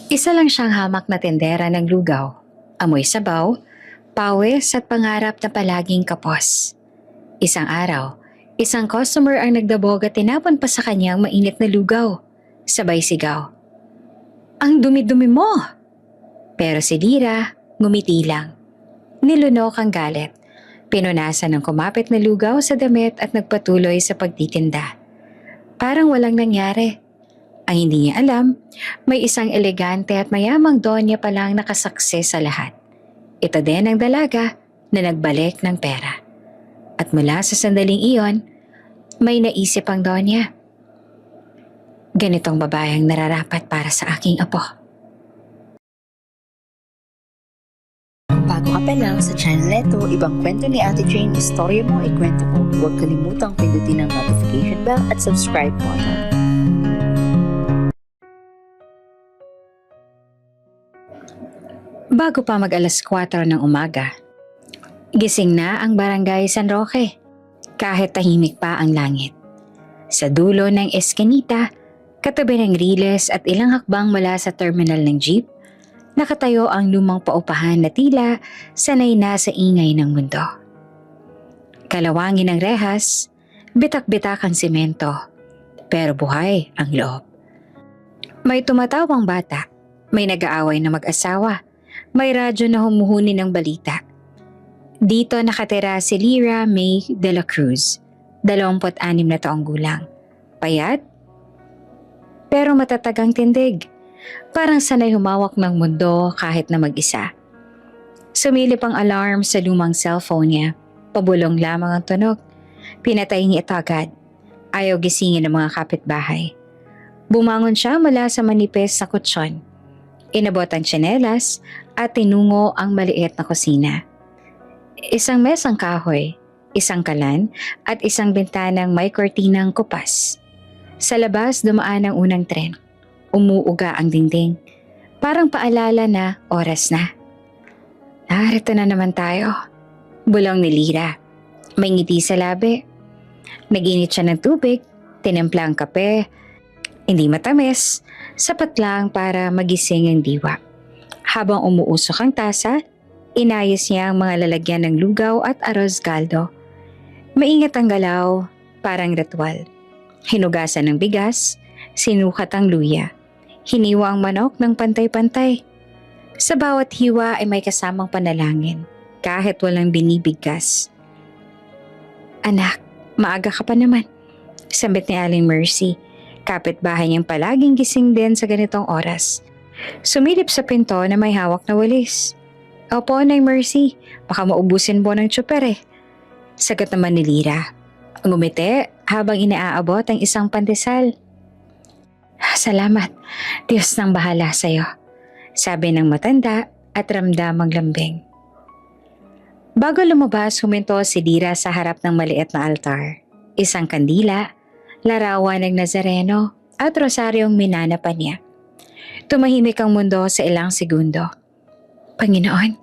Isa lang siyang hamak na tendera ng lugaw. Amoy sabaw, pawis at pangarap na palaging kapos. Isang araw, isang customer ang nagdabog at tinapon pa sa kanyang mainit na lugaw. Sabay sigaw, "Ang dumi-dumi mo!" Pero si Lira, ngumiti lang. Nilunok ang galit. Pinunasan ng kumapit na lugaw sa damit at nagpatuloy sa pagtitinda. Parang walang nangyari. Ang hindi niya alam, may isang elegante at mayamang donya palang nakasaksi sa lahat. Ito din ang dalaga na nagbalik ng pera. At mula sa sandaling iyon, may naisip ang donya. Ganitong babae ang nararapat para sa aking apo. Bago ka pa lang sa channel neto, ibang kwento ni Ate Jane, istorya mo, ikwento mo. Huwag kalimutang pindutin ang notification bell at subscribe button. Bago pa mag alas 4 ng umaga, gising na ang barangay San Roque, kahit tahimik pa ang langit. Sa dulo ng eskinita, katabi ng riles at ilang hakbang mula sa terminal ng jeep, nakatayo ang lumang paupahan na tila sanay na sa ingay ng mundo. Kalawangin ng rehas, bitak-bitak ang simento, pero buhay ang loob. May tumatawang bata, may nag-aaway na mag-asawa, may radyo na humuhuni ng balita. Dito nakatira si Lira May de la Cruz, 26 na taong gulang. Payat, pero matatagang tindig. Parang sanay humawak ng mundo kahit na mag-isa. Sumilip ang alarm sa lumang cellphone niya. Pabulong lamang ang tunog. Pinatay niya ito agad. Ayaw gisingin ng mga kapitbahay. Bumangon siya mula sa manipis na kutsyon. Inabot ang tsinelas at tinungo ang maliit na kusina. Isang mesang kahoy, isang kalan at isang bintanang may kortinang kupas. Sa labas dumaan ang unang tren. Umuuga ang dingding. Parang paalala na oras na. Narito na naman tayo. Bulong ni Lira. May ngiti sa labi. Naginit siya ng tubig, tinimpla ang kape. Hindi matamis, sapat lang para magising ang diwa. Habang umuusok ang tasa, inayos niya ang mga lalagyan ng lugaw at arroz caldo. Maingat ang galaw, parang ritual. Hinugasan ng bigas, sinukat ang luya. Hiniwa ang manok ng pantay-pantay. Sa bawat hiwa ay may kasamang panalangin, kahit walang binibigkas. "Anak, maaga ka pa naman," sambit ni Aling Mercy. Kapitbahay niyang palaging gising din sa ganitong oras. Sumilip sa pinto na may hawak na walis. "Opo, Nay Mercy, baka maubusin po ng tsuper eh." Sagot naman ni Lira. Ngumiti habang inaaabot ang isang pandesal. "Salamat, Diyos nang bahala sa'yo," sabi ng matanda at ramdam ang lambing. Bago lumabas, huminto si Lira sa harap ng maliit na altar. Isang kandila, larawan ng Nazareno at rosaryong minana pa niya. Tumahimik ang mundo sa ilang segundo. "Panginoon,"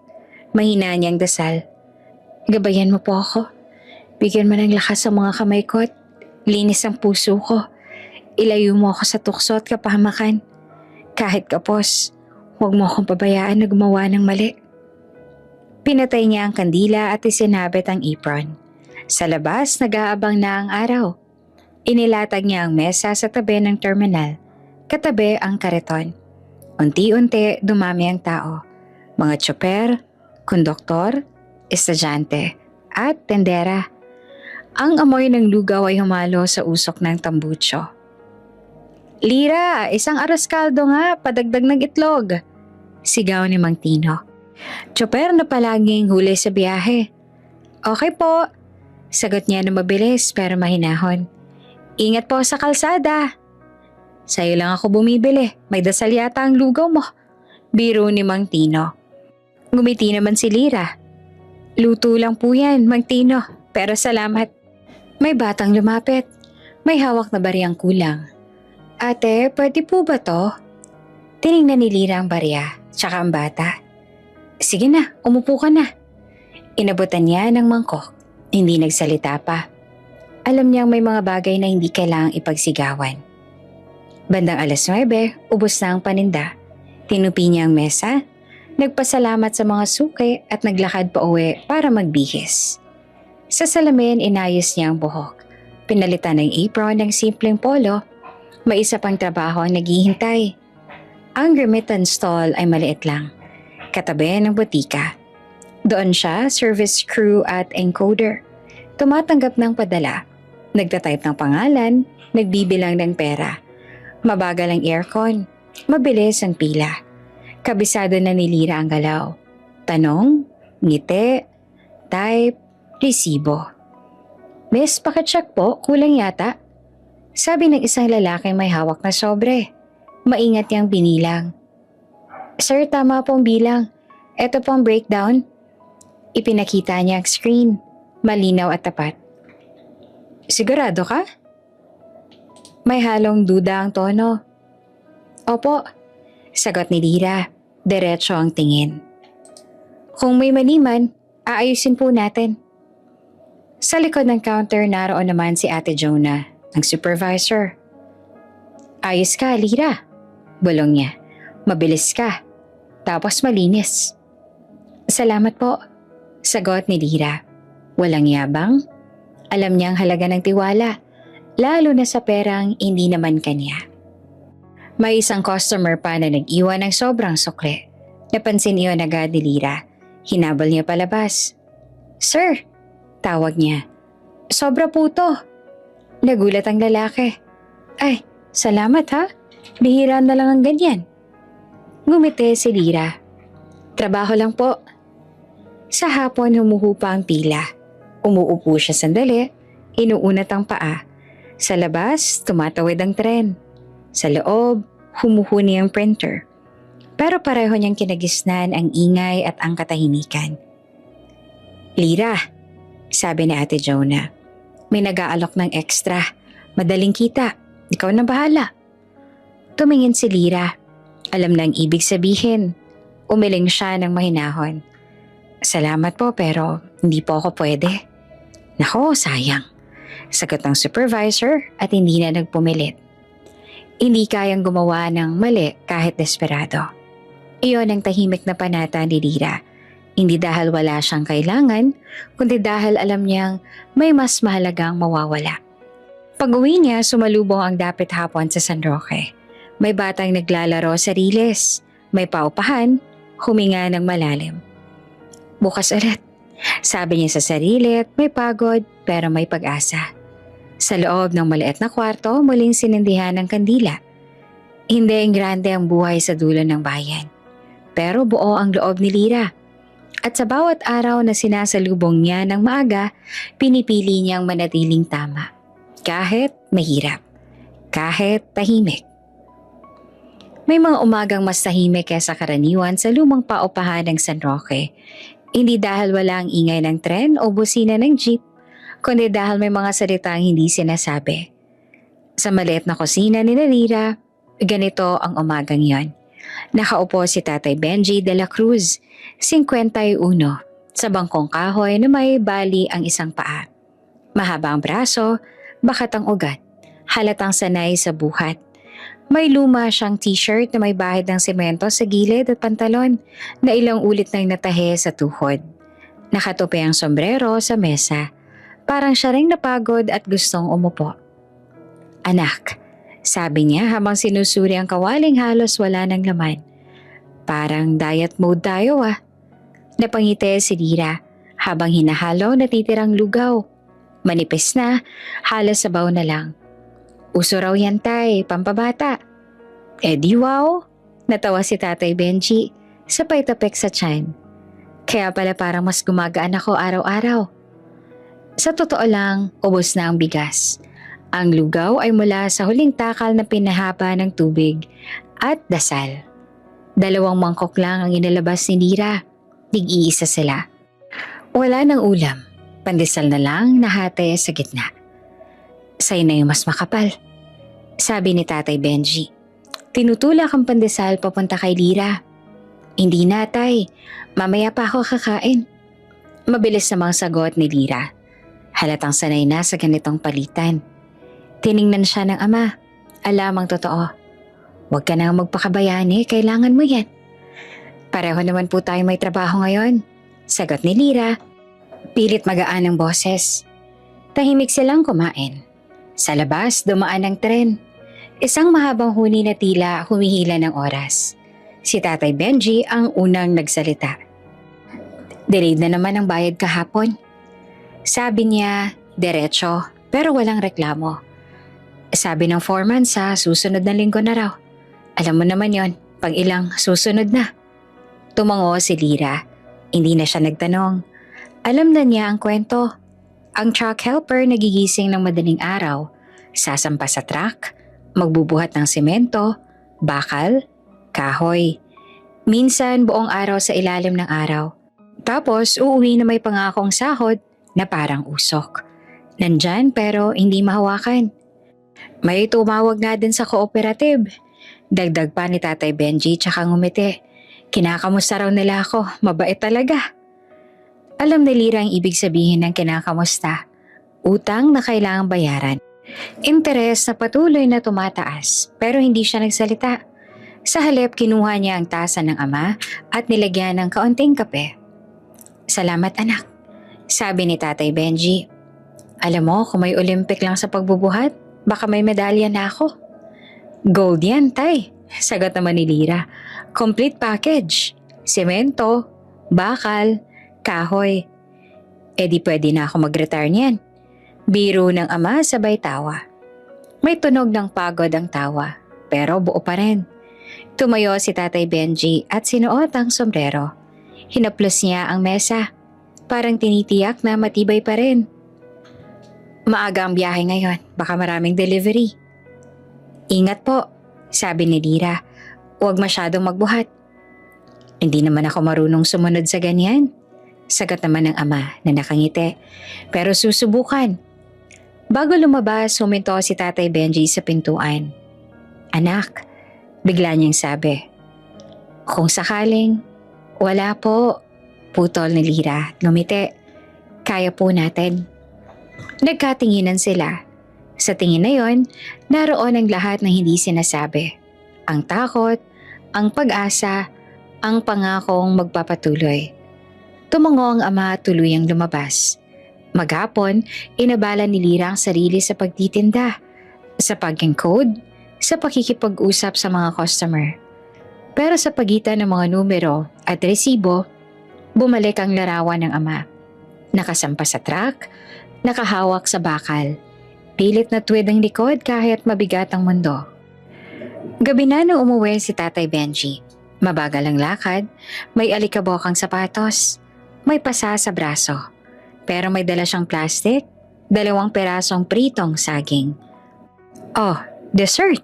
mahina niyang dasal, "gabayan mo po ako. Bigyan mo ng lakas sa mga kamay ko at linis ang puso ko. Ilayo mo ako sa tukso at kapahamakan. Kahit kapos, huwag mo akong pabayaan na gumawa ng mali." Pinatay niya ang kandila at isinabit ang apron. Sa labas, nag-aabang na ang araw. Inilatag niya ang mesa sa tabi ng terminal. Katabi ang kariton. Unti-unti dumami ang tao. Mga tsoper, konduktor, estudyante, at tendera. Ang amoy ng lugaw ay humalo sa usok ng tambucho. "Lira, isang arroz caldo nga, padagdag ng itlog," sigaw ni Mang Tino. Tsoper na palaging huli sa biyahe. "Okay po," sagot niya na mabilis pero mahinahon. "Ingat po sa kalsada." "Sa'yo lang ako bumibili, may dasal yata ang lugaw mo," biro ni Mang Tino. Ngumiti naman si Lira. "Luto lang po yan, Mang Tino, pero salamat." May batang lumapit. May hawak na bariyang kulang. "Ate, pwede po ba to?" Tiningnan ni Lira ang barya, tsaka ang bata. "Sige na, umupo ka na." Inabutan niya ng mangkok. Hindi nagsalita pa. Alam niyang may mga bagay na hindi kailangang ipagsigawan. Bandang alas 9, ubos na ang paninda. Tinupi niya ang mesa, nagpasalamat sa mga suki at naglakad pa uwi para magbihis. Sa salamin, inayos niya ang buhok. Pinalitan ng apron ng simpleng polo. May isa pang trabaho ang naghihintay. Ang remittance stall ay maliit lang, katabi ng butika. Doon siya, service crew at encoder. Tumatanggap ng padala, nagtatype ng pangalan, nagbibilang ng pera. Mabagal ang aircon, mabilis ang pila. Kabisado na ni Lira ang galaw. Tanong, ngiti, type, resibo. Miss, pakicheck po, kulang yata. Sabi ng isang lalaking may hawak na sobre. Maingat niyang binilang. Sir, tama pong bilang. Ito pong breakdown. Ipinakita niya ang screen. Malinaw at tapat. Sigurado ka? May halong duda ang tono. Opo, sagot ni Lira. Diretso ang tingin. Kung may mali man, aayusin po natin. Sa likod ng counter naroon naman si Ate Jonah, ang supervisor. Ayos ka, Lira. Bulong niya. Mabilis ka. Tapos malinis. Salamat po. Sagot ni Lira. Walang yabang. Alam niya ang halaga ng tiwala, lalo na sa perang hindi naman kanya. May isang customer pa na nag-iwan ng sobrang sukle. Napansin iyon agad ni Lira. Hinabol niya palabas. Sir, tawag niya. Sobra po to. Nagulat ang lalaki. Ay, salamat ha. Bihira na lang ang ganyan. Ngumiti si Lira. Trabaho lang po. Sa hapon humuhupa ang pila. Umuupo siya sandali, inuunat ang paa. Sa labas, tumatawid ang tren. Sa loob, humuhuni ang printer. Pero pareho niyang kinagisnan ang ingay at ang katahimikan. Lira, sabi ni Ate Jonah, may nag-aalok ng extra. Madaling kita. Ikaw na bahala. Tumingin si Lira. Alam na ang ibig sabihin. Umiling siya ng mahinahon. Salamat po pero hindi po ako pwede. Nako, sayang. Sagot ng supervisor at hindi na nagpumilit. Hindi kayang gumawa ng mali kahit desperado. Iyon ang tahimik na panata ni Lira. Hindi dahil wala siyang kailangan, kundi dahil alam niyang may mas mahalagang mawawala. Pag-uwi niya, sumalubong ang dapit hapon sa San Roque. May batang naglalaro sa riles. May paupahan, huminga ng malalim. Bukas ulit, sabi niya sa sarili at may pagod pero may pag-asa. Sa loob ng maliit na kwarto, muling sinindihan ng kandila. Hindi ang grande ang buhay sa dulo ng bayan. Pero buo ang loob ni Lira. At sa bawat araw na sinasalubong niya ng maaga, pinipili niyang manatiling tama. Kahit mahirap. Kahit tahimik. May mga umagang mas tahimik kaysa karaniwan sa lumang paupahan ng San Roque. Hindi dahil wala ang ingay ng tren o busina ng jeep, kundi dahil may mga salitang hindi sinasabi. Sa maliit na kusina ni Lira, ganito ang umagang yon. Nakaupo si Tatay Benji de la Cruz, 51, sa bangkong kahoy na may bali ang isang paa. Mahaba ang braso, bakat ang ugat, halatang sanay sa buhat. May luma siyang t-shirt na may bahid ng semento sa gilid at pantalon na ilang ulit nang natahe sa tuhod. Nakatupi ang sombrero sa mesa. Parang siya ring napagod at gustong umupo. Anak, sabi niya habang sinusuri ang kawaling halos wala ng laman. Parang diet mode tayo ah. Napangiti si Lira habang hinahalo natitirang lugaw. Manipis na, halos sabaw na lang. Uso raw yan tay, pampabata. Eh di wow, natawa si Tatay Benji, sabay tapik sa tiyan. Kaya pala parang mas gumagaan ako araw-araw. Sa totoo lang, ubos na ang bigas. Ang lugaw ay mula sa huling takal na pinahaba ng tubig at dasal. 2 mangkok lang ang inilabas ni Lira, tig-iisa sila. Wala ng ulam, pandesal na lang nahati sa gitna. Sa'yo na yung mas makapal, sabi ni Tatay Benji. Tinutulak ang pandesal papunta kay Lira. Hindi na tay, mamaya pa ako kakain. Mabilis namang sagot ni Lira. Halatang sanay na sa ganitong palitan. Tiningnan siya ng ama, alam ang totoo. Huwag ka na magpakabayani, kailangan mo yan. Pareho naman po tayo may trabaho ngayon. Sagot ni Lira. Pilit magaan ang boses. Tahimik silang kumain. Sa labas, dumaan ang tren. Isang mahabang huni na tila humihila ng oras. Si Tatay Benji ang unang nagsalita. Delayed na naman ang bayad kahapon. Sabi niya, diretso, pero walang reklamo. Sabi ng foreman sa susunod na linggo na raw. Alam mo naman yon, pag ilang susunod na. Tumango si Lira. Hindi na siya nagtanong. Alam na niya ang kwento. Ang truck helper nagigising ng madaling araw, sasampa sa truck, magbubuhat ng semento, bakal, kahoy. Minsan buong araw sa ilalim ng araw. Tapos uuwi na may pangakong sahod na parang usok. Nandyan pero hindi mahawakan. May tumawag nga din sa cooperative. Dagdag pa ni Tatay Benji tsaka ngumiti. Kinakamusta raw nila ako, mabait talaga. Alam ni Lira ang ibig sabihin ng kinakamusta. Utang na kailangang bayaran. Interes na patuloy na tumataas pero hindi siya nagsalita. Sa halip kinuha niya ang tasa ng ama at nilagyan ng kaunting kape. Salamat anak, sabi ni Tatay Benji. Alam mo kung may Olympic lang sa pagbubuhat, baka may medalya na ako. Gold yan tay, sagot naman ni Lira. Complete package, semento, bakal, kahoy. E di pwede na ako mag-retire niyan. Biro ng ama sabay tawa. May tunog ng pagod ang tawa, pero buo pa rin. Tumayo si Tatay Benji at sinuot ang sombrero. Hinaplos niya ang mesa. Parang tinitiyak na matibay pa rin. Maaga ang biyahe ngayon, baka maraming delivery. Ingat po, sabi ni Lira. Huwag masyadong magbuhat. Hindi naman ako marunong sumunod sa ganyan. Sagot naman ng ama na nakangiti. Pero susubukan. Bago lumabas, huminto si Tatay Benji sa pintuan. Anak, bigla niyang sabi. Kung sakaling, wala po. Putol ni Lira, ngumiti. Kaya po natin. Nagkatinginan sila. Sa tingin na yon, naroon ang lahat ng hindi sinasabi. Ang takot, ang pag-asa, ang pangakong magpapatuloy. Tumango ang ama at tuluyang lumabas. Maghapon, inabala ni Lira ang sarili sa pagtitinda, sa pag-encode, sa pakikipag-usap sa mga customer. Pero sa pagitan ng mga numero at resibo, bumalik ang larawan ng ama. Nakasampa sa truck, nakahawak sa bakal. Pilit na tuwid ang likod kahit mabigat ang mundo. Gabi na nung umuwi si Tatay Benji. Mabagal ang lakad, may alikabok ang sapatos. May pasa sa braso, pero may dala siyang plastic, 2 perasong pritong saging. Oh, dessert!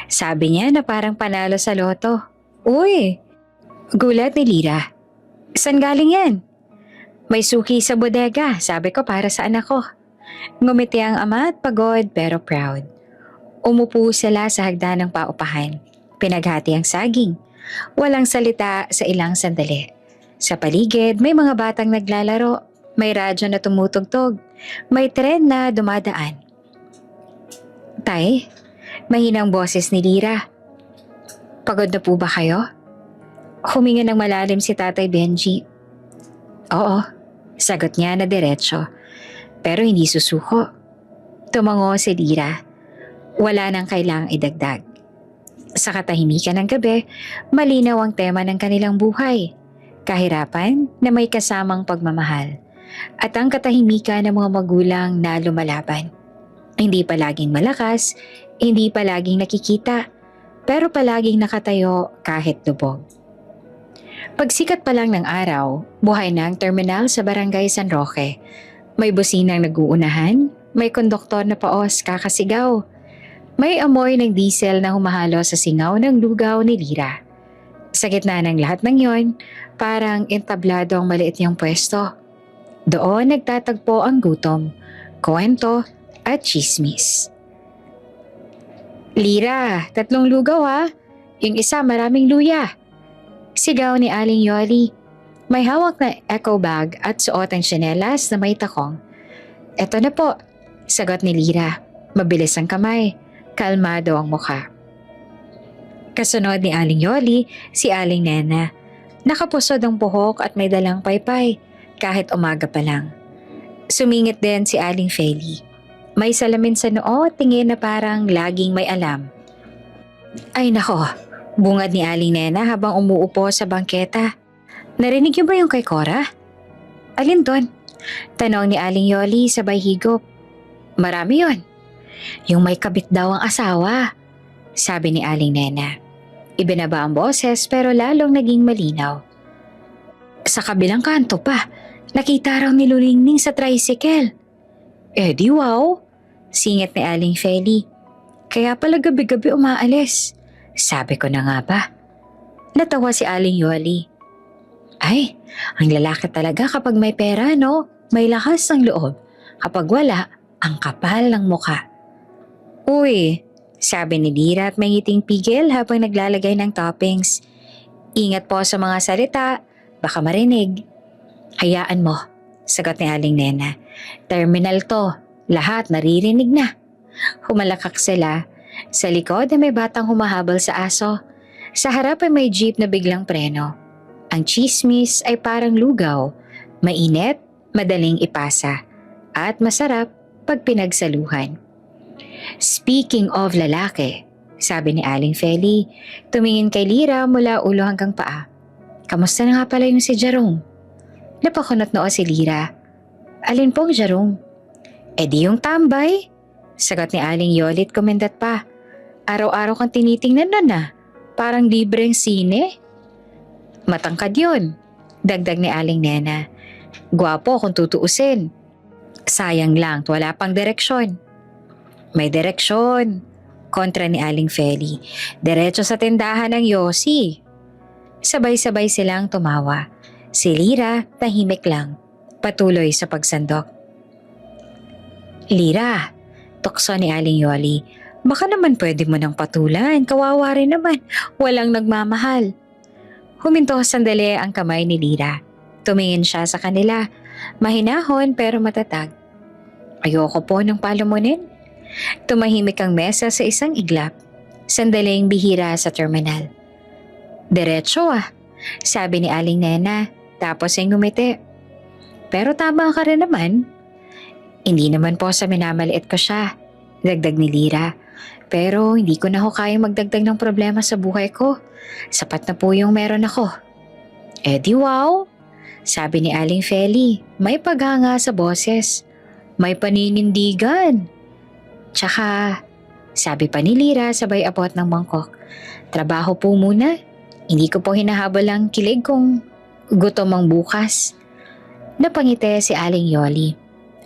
Sabi niya na parang panalo sa loto. Uy! Gulat ni Lira. Saan galing yan? May suki sa bodega, sabi ko para sa anak ko. Ngumiti ang ama at pagod pero proud. Umupo sila sa hagdan ng paupahan. Pinaghati ang saging. Walang salita sa ilang sandali. Sa paligid, may mga batang naglalaro, may radyo na tumutugtog, may tren na dumadaan. Tay, mahinang boses ni Lira. Pagod na po ba kayo? Huminga ng malalim si Tatay Benji. Oo, sagot niya na diretsyo, pero hindi susuko. Tumango si Lira. Wala nang kailangang idagdag. Sa katahimikan ng gabi, malinaw ang tema ng kanilang buhay. Kahirapan na may kasamang pagmamahal at ang katahimikan ng mga magulang na lumalaban. Hindi palaging malakas, hindi palaging nakikita, pero palaging nakatayo kahit lubog. Pagsikat pa lang ng araw, buhay na ang terminal sa barangay San Roque. May businang nag-uunahan, may konduktor na paos kakasigaw. May amoy ng diesel na humahalo sa singaw ng lugaw ni Lira. Sa gitna ng lahat ng yon, parang entablado ang maliit niyang pwesto. Doon nagtatagpo ang gutom, kwento at chismis. Lira, 3 lugaw ha. Yung isa maraming luya. Sigaw ni Aling Yoli. May hawak na eco bag at suot ang tsinelas na may takong. Eto na po, sagot ni Lira. Mabilis ang kamay, kalmado ang mukha. Kasunod ni Aling Yoli, si Aling Nena. Nakapusod ang buhok at may dalang paypay kahit umaga pa lang. Sumingit din si Aling Feli. May salamin sa noo, tingin na parang laging may alam. Ay nako, bungad ni Aling Nena habang umuupo sa bangketa. Narinig niyo ba yung kay Cora? Alin doon? Tanong ni Aling Yoli sabay higop. Marami yon. Yung may kabit daw ang asawa, sabi ni Aling Nena. Ibinaba ang boses pero lalong naging malinaw. Sa kabilang kanto pa, nakita raw ni Lulingning sa tricycle. Eh di wow, singit ni Aling Feli. Kaya pala gabi-gabi umaalis. Sabi ko na nga ba. Natawa si Aling Yoli. Ay, ang lalaki talaga kapag may pera, no? May lakas ang loob. Kapag wala, ang kapal ng muka. Uy, sabi ni Lira at may ngiting pigil habang naglalagay ng toppings. Ingat po sa mga salita, baka marinig. Hayaan mo, sagot ni Aling Nena. Terminal to, lahat naririnig na. Humalakak sila. Sa likod ay may batang humahabol sa aso. Sa harap ay may jeep na biglang preno. Ang chismis ay parang lugaw, mainit, madaling ipasa, at masarap pag pinagsaluhan. Speaking of lalaki, sabi ni Aling Feli, tumingin kay Lira mula ulo hanggang paa. Kamusta na nga pala yung si Jerome? Napakunot noo si Lira. Alin pong Jerome? E di yung tambay, sagot ni Aling Yolit kumendat pa. Araw-araw kang tinitingnan nun ah, parang libreng sine. Matangkad yun, dagdag ni Aling Nena. Gwapo kung tutuusin. Sayang lang, wala pang direksyon. May direksyon, kontra ni Aling Feli. Diretso sa tindahan ng Yossi. Sabay-sabay silang tumawa. Si Lira tahimik lang, patuloy sa pagsandok. Lira, tukso ni Aling Yoli. Baka naman pwede mo nang patulan, kawawa rin naman, walang nagmamahal. Huminto sandali ang kamay ni Lira. Tumingin siya sa kanila, mahinahon pero matatag. Ayoko po ng palamunin. Tumahimik ang mesa sa isang iglap. Sandaling bihira sa terminal. Diretso ah, sabi ni Aling Nena, tapos ay ngumiti. Pero tama ka rin naman. Hindi naman po sa minamaliit ko siya, dagdag ni Lira. Pero hindi ko na ho kayang magdagdag ng problema sa buhay ko. Sapat na po yung meron ako. Eh di wow, sabi ni Aling Feli, may paghanga sa boses. May paninindigan. Tsaka, sabi pa ni Lira sabay abot ng mangkok. Trabaho po muna. Hindi ko po hinahabol ang kilig kung gutom ang bukas. Napangiti si Aling Yoli.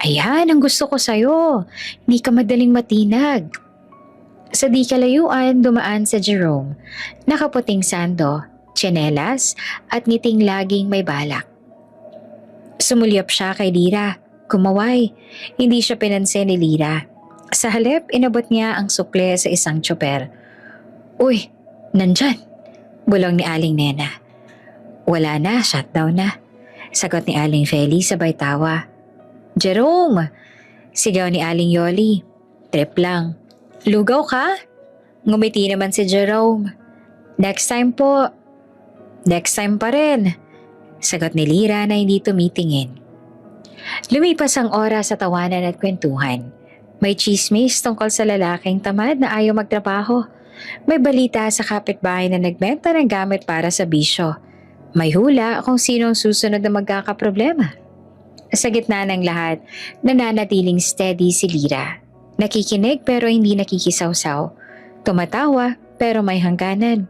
Ayan ang gusto ko sa'yo. Hindi ka madaling matinag. Sa di kalayuan dumaan sa Jerome. Nakaputing sando, tsinelas at ngiting laging may balak. Sumulyap siya kay Lira. Kumaway. Hindi siya pinansin ni Lira. Sa halip, inabot niya ang sukle sa isang tsoper. Uy, nandyan. Bulong ni Aling Nena. Wala na, shutdown na. Sagot ni Aling Feli sabay tawa. Jerome! Sigaw ni Aling Yoli. Trip lang. Lugaw ka? Ngumiti naman si Jerome. Next time po. Next time pa rin. Sagot ni Lira na hindi tumitingin. Lumipas ang oras sa tawanan at kwentuhan. May chismis tungkol sa lalaking tamad na ayaw magtrabaho. May balita sa kapitbahay na nagbenta ng gamit para sa bisyo. May hula kung sino ang susunod na magkakaproblema. Sa gitna ng lahat, nananatiling steady si Lira. Nakikinig pero hindi nakikisawsaw. Tumatawa pero may hangganan.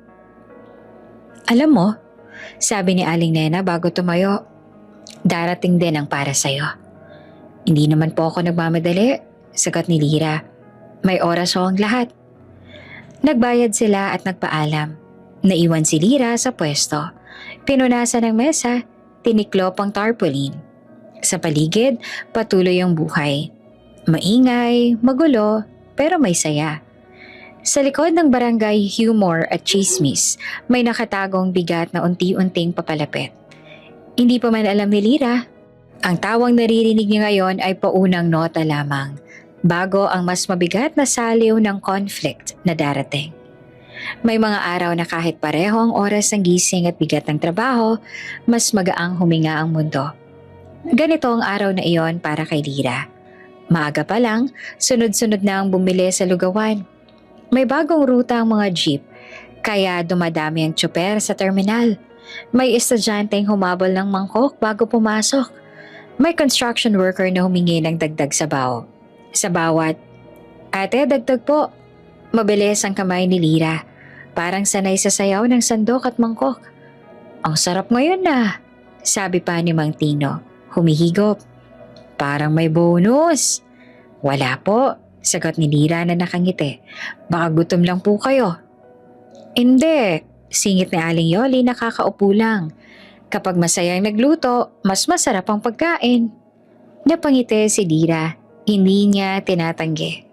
Alam mo, sabi ni Aling Nena bago tumayo, darating din ang para sa'yo. Hindi naman po ako nagmamadali, sagot ni Lira. May oras ho ang lahat. Nagbayad sila at nagpaalam. Naiwan si Lira sa pwesto. Pinunasan ng mesa, tiniklop ang tarpaulin. Sa paligid, patuloy ang buhay. Maingay, magulo, pero may saya. Sa likod ng barangay humor at chismis, may nakatagong bigat na unti-unting papalapit. Hindi pa man alam ni Lira, ang tawang naririnig niya ngayon ay paunang nota lamang, bago ang mas mabigat na saliw ng conflict na darating. May mga araw na kahit pareho ang oras ng gising at bigat ng trabaho, mas magaang huminga ang mundo. Ganito ang araw na iyon para kay Lira. Maaga pa lang, sunod-sunod na ang bumili sa lugawan. May bagong ruta ang mga jeep, kaya dumadami ang tsuper sa terminal. May estudyanteng humabol ng mangkok bago pumasok. May construction worker na humingi ng dagdag sabaw. Sa bawat, "Ate, dagdag po." Mabilis ang kamay ni Lira. Parang sanay sa sayaw ng sandok at mangkok. "Ang sarap ngayon na," sabi pa ni Mang Tino. Humihigop. "Parang may bonus." "Wala po," sagot ni Lira na nakangiti. "Baka gutom lang po kayo." "Hindi," singit ni Aling Yoli, nakakaupo lang. Kapag masayang nagluto, mas masarap ang pagkain. Napangiti si Lira, hindi niya tinatanggi.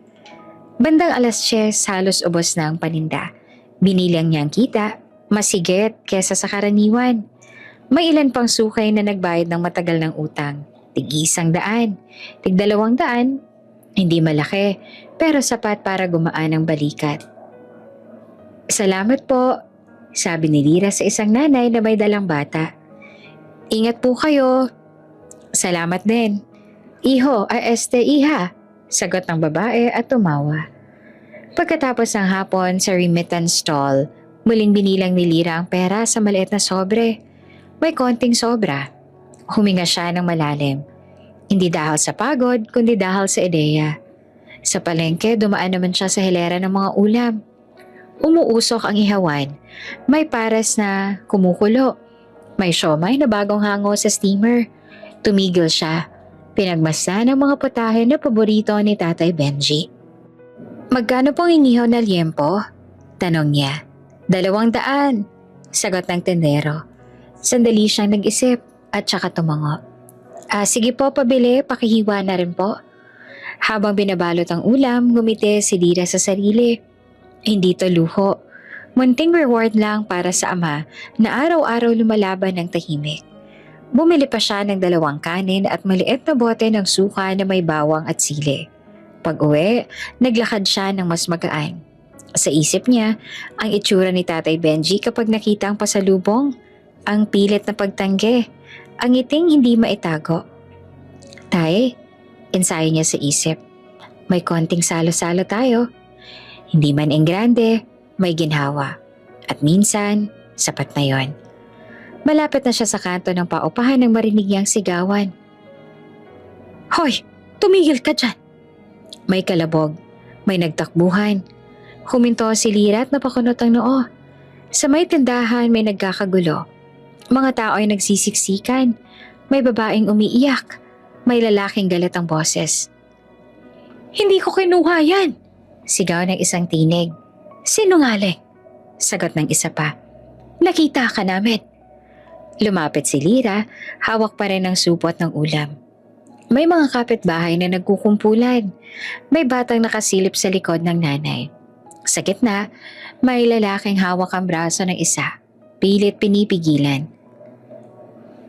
Bandang 10:00 halos ubos na ang paninda. Binilang niya ang kita, masigit kesa sa karaniwan. May ilan pang sukay na nagbayad ng matagal ng utang. Tig-100, tig-200, hindi malaki pero sapat para gumaan ang balikat. "Salamat po," sabi ni Lira sa isang nanay na may dalang bata. "Ingat po kayo." "Salamat din." Iha," sagot ng babae at tumawa. Pagkatapos ng hapon sa remittance stall, muling binilang ni Lira ang pera sa maliit na sobre. May konting sobra. Huminga siya ng malalim. Hindi dahil sa pagod, kundi dahil sa ideya. Sa palengke, dumaan naman siya sa hilera ng mga ulam. Umuusok ang ihawan. May pares na kumukulo. May siomay na bagong hango sa steamer. Tumigil siya. Pinagmasdan ang mga putahe na paborito ni Tatay Benji. "Magkano pong inihaw na liempo?" tanong niya. 200, sagot ng tendero. Sandali siyang nag-isip at saka tumango. Sige po, pabili, pakihiwa na rin po." Habang binabalot ang ulam, ngumiti si Lira sa sarili. Hindi to luho. Munting reward lang para sa ama na araw-araw lumalaban ng tahimik. Bumili pa siya ng 2 kanin at maliit na bote ng suka na may bawang at sili. Pag-uwi, naglakad siya ng mas magaan. Sa isip niya, ang itsura ni Tatay Benji kapag nakita ang pasalubong. Ang pilit na pagtanggi, ang ngiting hindi maitago. "Tay," ensayo niya sa isip, "may konting salo-salo tayo. Hindi man enggrande, may ginhawa. At minsan, sapat na yon." Malapit na siya sa kanto ng paupahan nang marinig niyang sigawan. "Hoy! Tumigil ka dyan!" May kalabog, may nagtakbuhan. Huminto si Lira at napakunot ang noo. Sa may tindahan may nagkakagulo. Mga tao ay nagsisiksikan. May babaeng umiiyak. May lalaking galit ang boses. "Hindi ko kinuha yan!" sigaw ng isang tinig. "Sinungaling!" sagot ng isa pa. "Nakita ka namin!" Lumapit si Lira, hawak pa rin ang supot ng ulam. May mga kapitbahay na nagkukumpulan. May batang nakasilip sa likod ng nanay. Sa gitna, may lalaking hawak ang braso ng isa. Pilit pinipigilan.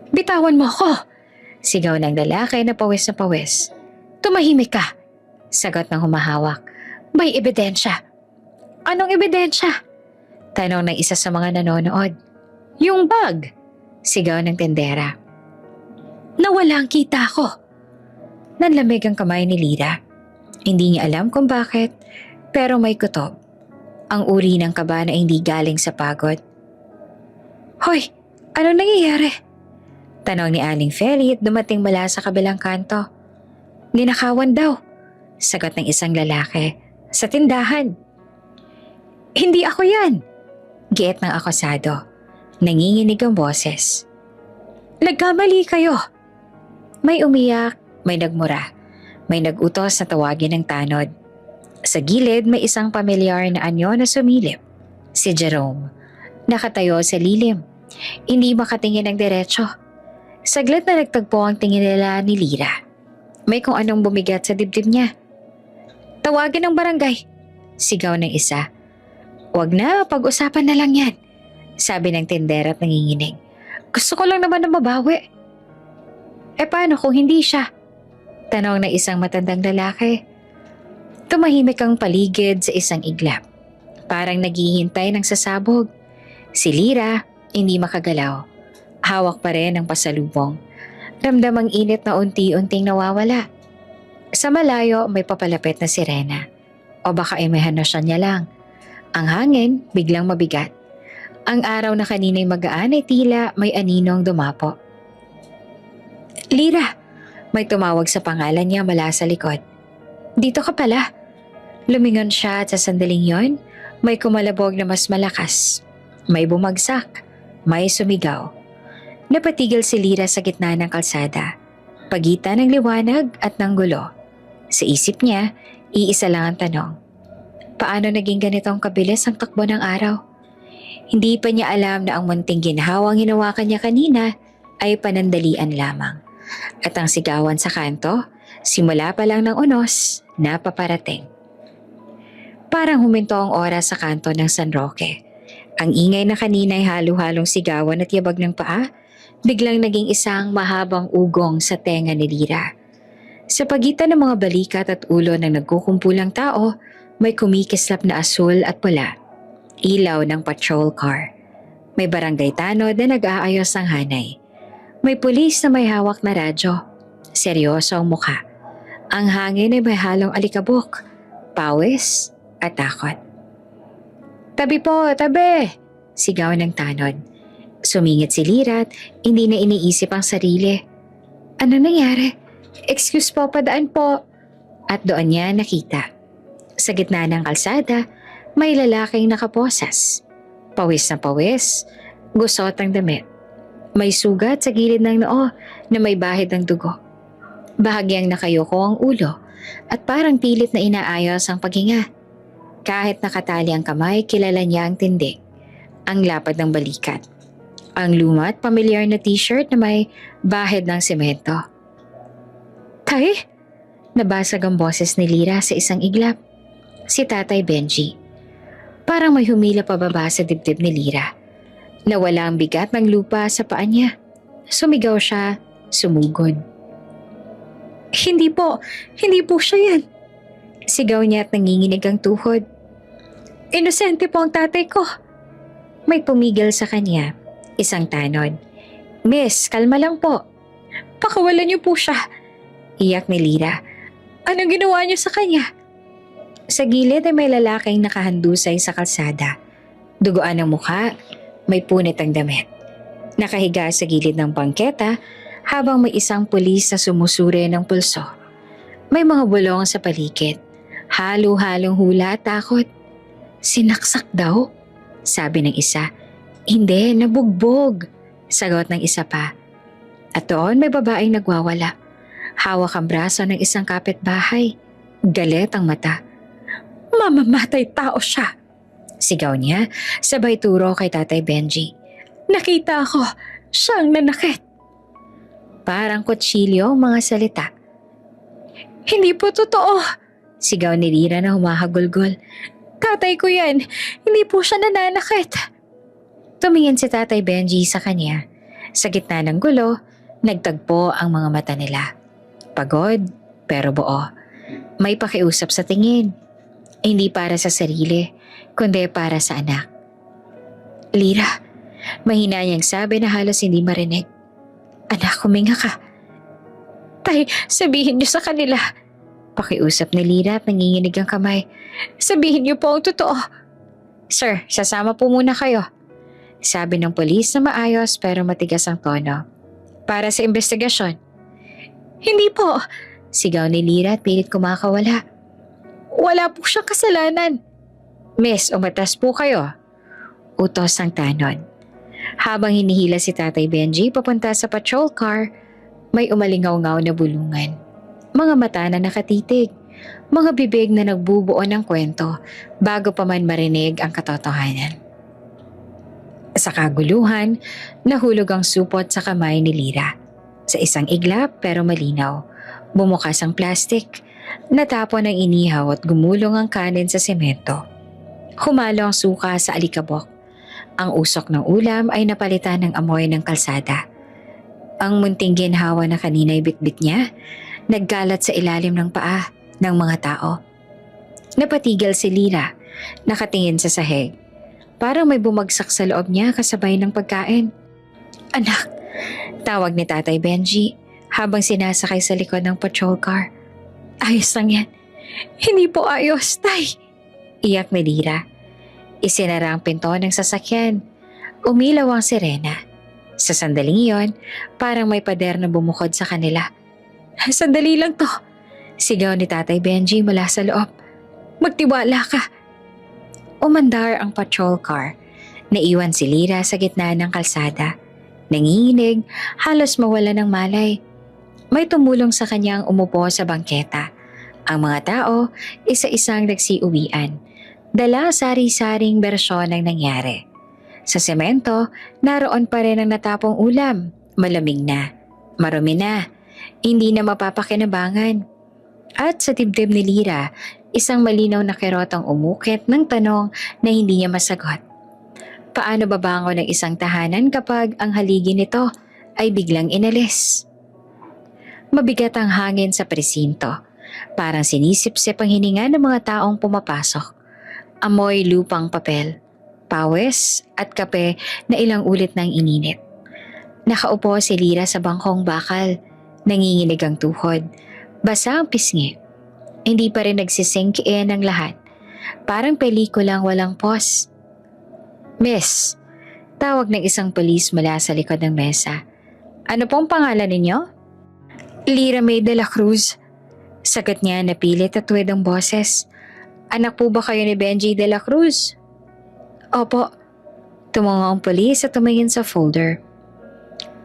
"Bitawan mo ako!" sigaw ng lalaki na pawis. "Tumahimik ka!" sagot ng humahawak. "May ebidensya." "Anong ebidensya?" tanong ng isa sa mga nanonood. "Yung bag!" sigaw ng tendera. "Nawala ang kita ko!" Nanlamig ang kamay ni Lira. Hindi niya alam kung bakit, pero may kutob. Ang uri ng kaba na hindi galing sa pagod. "Hoy! Ano nangyayari?" tanong ni Aling Feli at dumating mula sa kabilang kanto. "Ninakawan daw," sagot ng isang lalaki. "Sa tindahan." "Hindi ako yan!" giit ng akusado. Nanginginig ang boses. "Nagkamali kayo!" May umiyak, may nagmura, may nagutos na tawagin ng tanod. Sa gilid may isang pamilyar na anyo na sumilip. Si Jerome. Nakatayo sa lilim. Hindi makatingin ng diretso. Saglit na nagtagpo ang tingin nila ni Lira. May kung anong bumigat sa dibdib niya. "Tawagin ng barangay!" sigaw ng isa. "Wag na, pag-usapan na lang yan," sabi ng tindera at nanginginig. "Gusto ko lang naman na mabawi." Paano kung hindi siya?" tanong ng isang matandang lalaki. Tumahimik ang paligid sa isang iglap. Parang naghihintay ng sasabog. Si Lira, hindi makagalaw. Hawak pa rin ang pasalubong. Ramdam ang init na unti-unting nawawala. Sa malayo may papalapit na sirena. O baka imahinasyon niya lang. Ang hangin biglang mabigat. Ang araw na kanina'y magaan ay tila may aninong dumapo. Lira! May tumawag sa pangalan niya mula sa likod. Dito ka pala. Lumingon siya at sa sandaling yon, may kumalabog na mas malakas. May bumagsak. May sumigaw. Napatigil si Lira sa gitna ng kalsada. Pagitan ng liwanag at ng gulo. Sa isip niya, iisa lang ang tanong. Paano naging ganitong kabilis ang takbo ng araw? Hindi pa niya alam na ang munting ginhawang hinawakan niya kanina ay panandalian lamang. At ang sigawan sa kanto, simula pa lang ng unos, napaparating. Parang huminto ang oras sa kanto ng San Roque. Ang ingay na kanina ay halo-halong sigawan at yabag ng paa, biglang naging isang mahabang ugong sa tenga ni Lira. Sa pagitan ng mga balikat at ulo ng nagkukumpulang tao, may kumikislap na asul at pula. Ilaw ng patrol car. May barangay tanod na nag-aayos ng hanay. May pulis na may hawak na radyo. Seryoso ang mukha. Ang hangin ay may halong alikabok, pawis at takot. Tabi po, tabi! Sigaw ng tanod. Sumingit si Lira at hindi na iniisip ang sarili. Ano nangyari? Excuse po, padaan po. At doon niya nakita. Sa gitna ng kalsada, may lalaking nakaposas. Pawis na pawis, gusot ang damit. May sugat sa gilid ng noo na may bahid ng dugo. Bahagyang nakayuko ang ulo at parang pilit na inaayos ang paghinga. Kahit nakatali ang kamay, kilala niya ang tindig. Ang lapad ng balikat. Ang luma at pamilyar na t-shirt na may bahid ng semento. Tay? Nabasag ang boses ni Lira sa isang iglap. Si Tatay Benji. Parang may humila pababa sa dibdib ni Lira. Nawala ang bigat ng lupa sa paa niya. Sumigaw siya, sumugod. Hindi po siya yan. Sigaw niya at nanginginig ang tuhod. Inosente po ang tatay ko. May pumigil sa kanya, isang tanod. Miss, kalma lang po. Pakawalan niyo po siya. Iyak ni Lira. Anong ginawa niyo sa kanya? Sa gilid ay may lalaking nakahandusay sa kalsada. Duguan ang mukha, may punit ang damit. Nakahiga sa gilid ng bangketa habang may isang pulis na sumusuri ng pulso. May mga bulong sa paligid. Halo-halong hula at takot. Sinaksak daw? Sabi ng isa. Hindi, nabugbog. Sagot ng isa pa. At doon may babaeng nagwawala. Hawak ang braso ng isang kapitbahay. Galit ang mata. Mamamatay tao siya. Sigaw niya, sabay turo kay Tatay Benji. Nakita ko, siyang nanakit. Parang kutsilyo ang mga salita. Hindi po totoo. Sigaw ni Lira na humahagulgol. Tatay ko yan, hindi po siya nananakit. Tumingin si Tatay Benji sa kanya. Sa gitna ng gulo, nagtagpo ang mga mata nila. Pagod, pero buo. May pakiusap sa tingin. Hindi para sa sarili, kundi para sa anak. Lira, mahina niyang sabi na halos hindi marinig. Anak, huminga ka. Tay, sabihin niyo sa kanila. Pakiusap ni Lira at nanginginig ang kamay. Sabihin niyo po ang totoo. Sir, sasama po muna kayo. Sabi ng polis na maayos pero matigas ang tono. Para sa investigasyon. Hindi po. Sigaw ni Lira at pilit kumakawala. Wala po siyang kasalanan. Miss, umatas po kayo. Utos ang tanod. Habang hinihila si Tatay Benji papunta sa patrol car, may umalingaw-ngaw na bulungan. Mga mata na nakatitig. Mga bibig na nagbubuo ng kwento bago pa man marinig ang katotohanan. Sa kaguluhan, nahulog ang supot sa kamay ni Lira. Sa isang iglap pero malinaw, bumukas ang plastik. Natapon ang inihaw at gumulong ang kanin sa semento. Humalo ang suka sa alikabok. Ang usok ng ulam ay napalitan ng amoy ng kalsada. Ang munting ginhawa na kanina'y bitbit niya, naggalat sa ilalim ng paa ng mga tao. Napatigil si Lira nakatingin sa sahig. Parang may bumagsak sa loob niya kasabay ng pagkain. Anak, tawag ni Tatay Benji habang sinasakay sa likod ng patrol car. Ayos lang yan. Hindi po ayos, Tay. Iyak ni Lira. Isinara ang pinto ng sasakyan. Umilaw ang sirena. Sa sandaling iyon, parang may pader na bumukod sa kanila. Sandali lang to. Sigaw ni Tatay Benji mula sa loob. Magtiwala ka. Umandar ang patrol car. Naiwan si Lira sa gitna ng kalsada. Nanginginig, halos mawala ng malay. May tumulong sa kanyang umupo sa bangketa. Ang mga tao, isa-isang nagsiuwian. Dala sari-saring bersyon ng nangyari. Sa semento, naroon pa rin ang natapong ulam. Malamig na, marumi na, hindi na mapapakinabangan. At sa dibdib ni Lira, isang malinaw na kirot ang umukit ng tanong na hindi niya masagot. Paano babangon ng isang tahanan kapag ang haligi nito ay biglang inalis? Mabigat ang hangin sa presinto. Parang sinisip-sip ang hininga ng mga taong pumapasok. Amoy lupang papel, pawis at kape na ilang ulit nang ininit. Nakaupo si Lira sa bangkong bakal. Nanginginig ang tuhod. Basa ang pisngi. Hindi pa rin nagsisink in ang lahat. Parang pelikulang walang pause. Miss, tawag ng isang pulis mula sa likod ng mesa. Ano pong pangalan ninyo? Lira May de la Cruz. Sagot niya na pilit at tuwid ang boses. Anak po ba kayo ni Benji de la Cruz? Opo. Tumungo ang pulis at tumingin sa folder.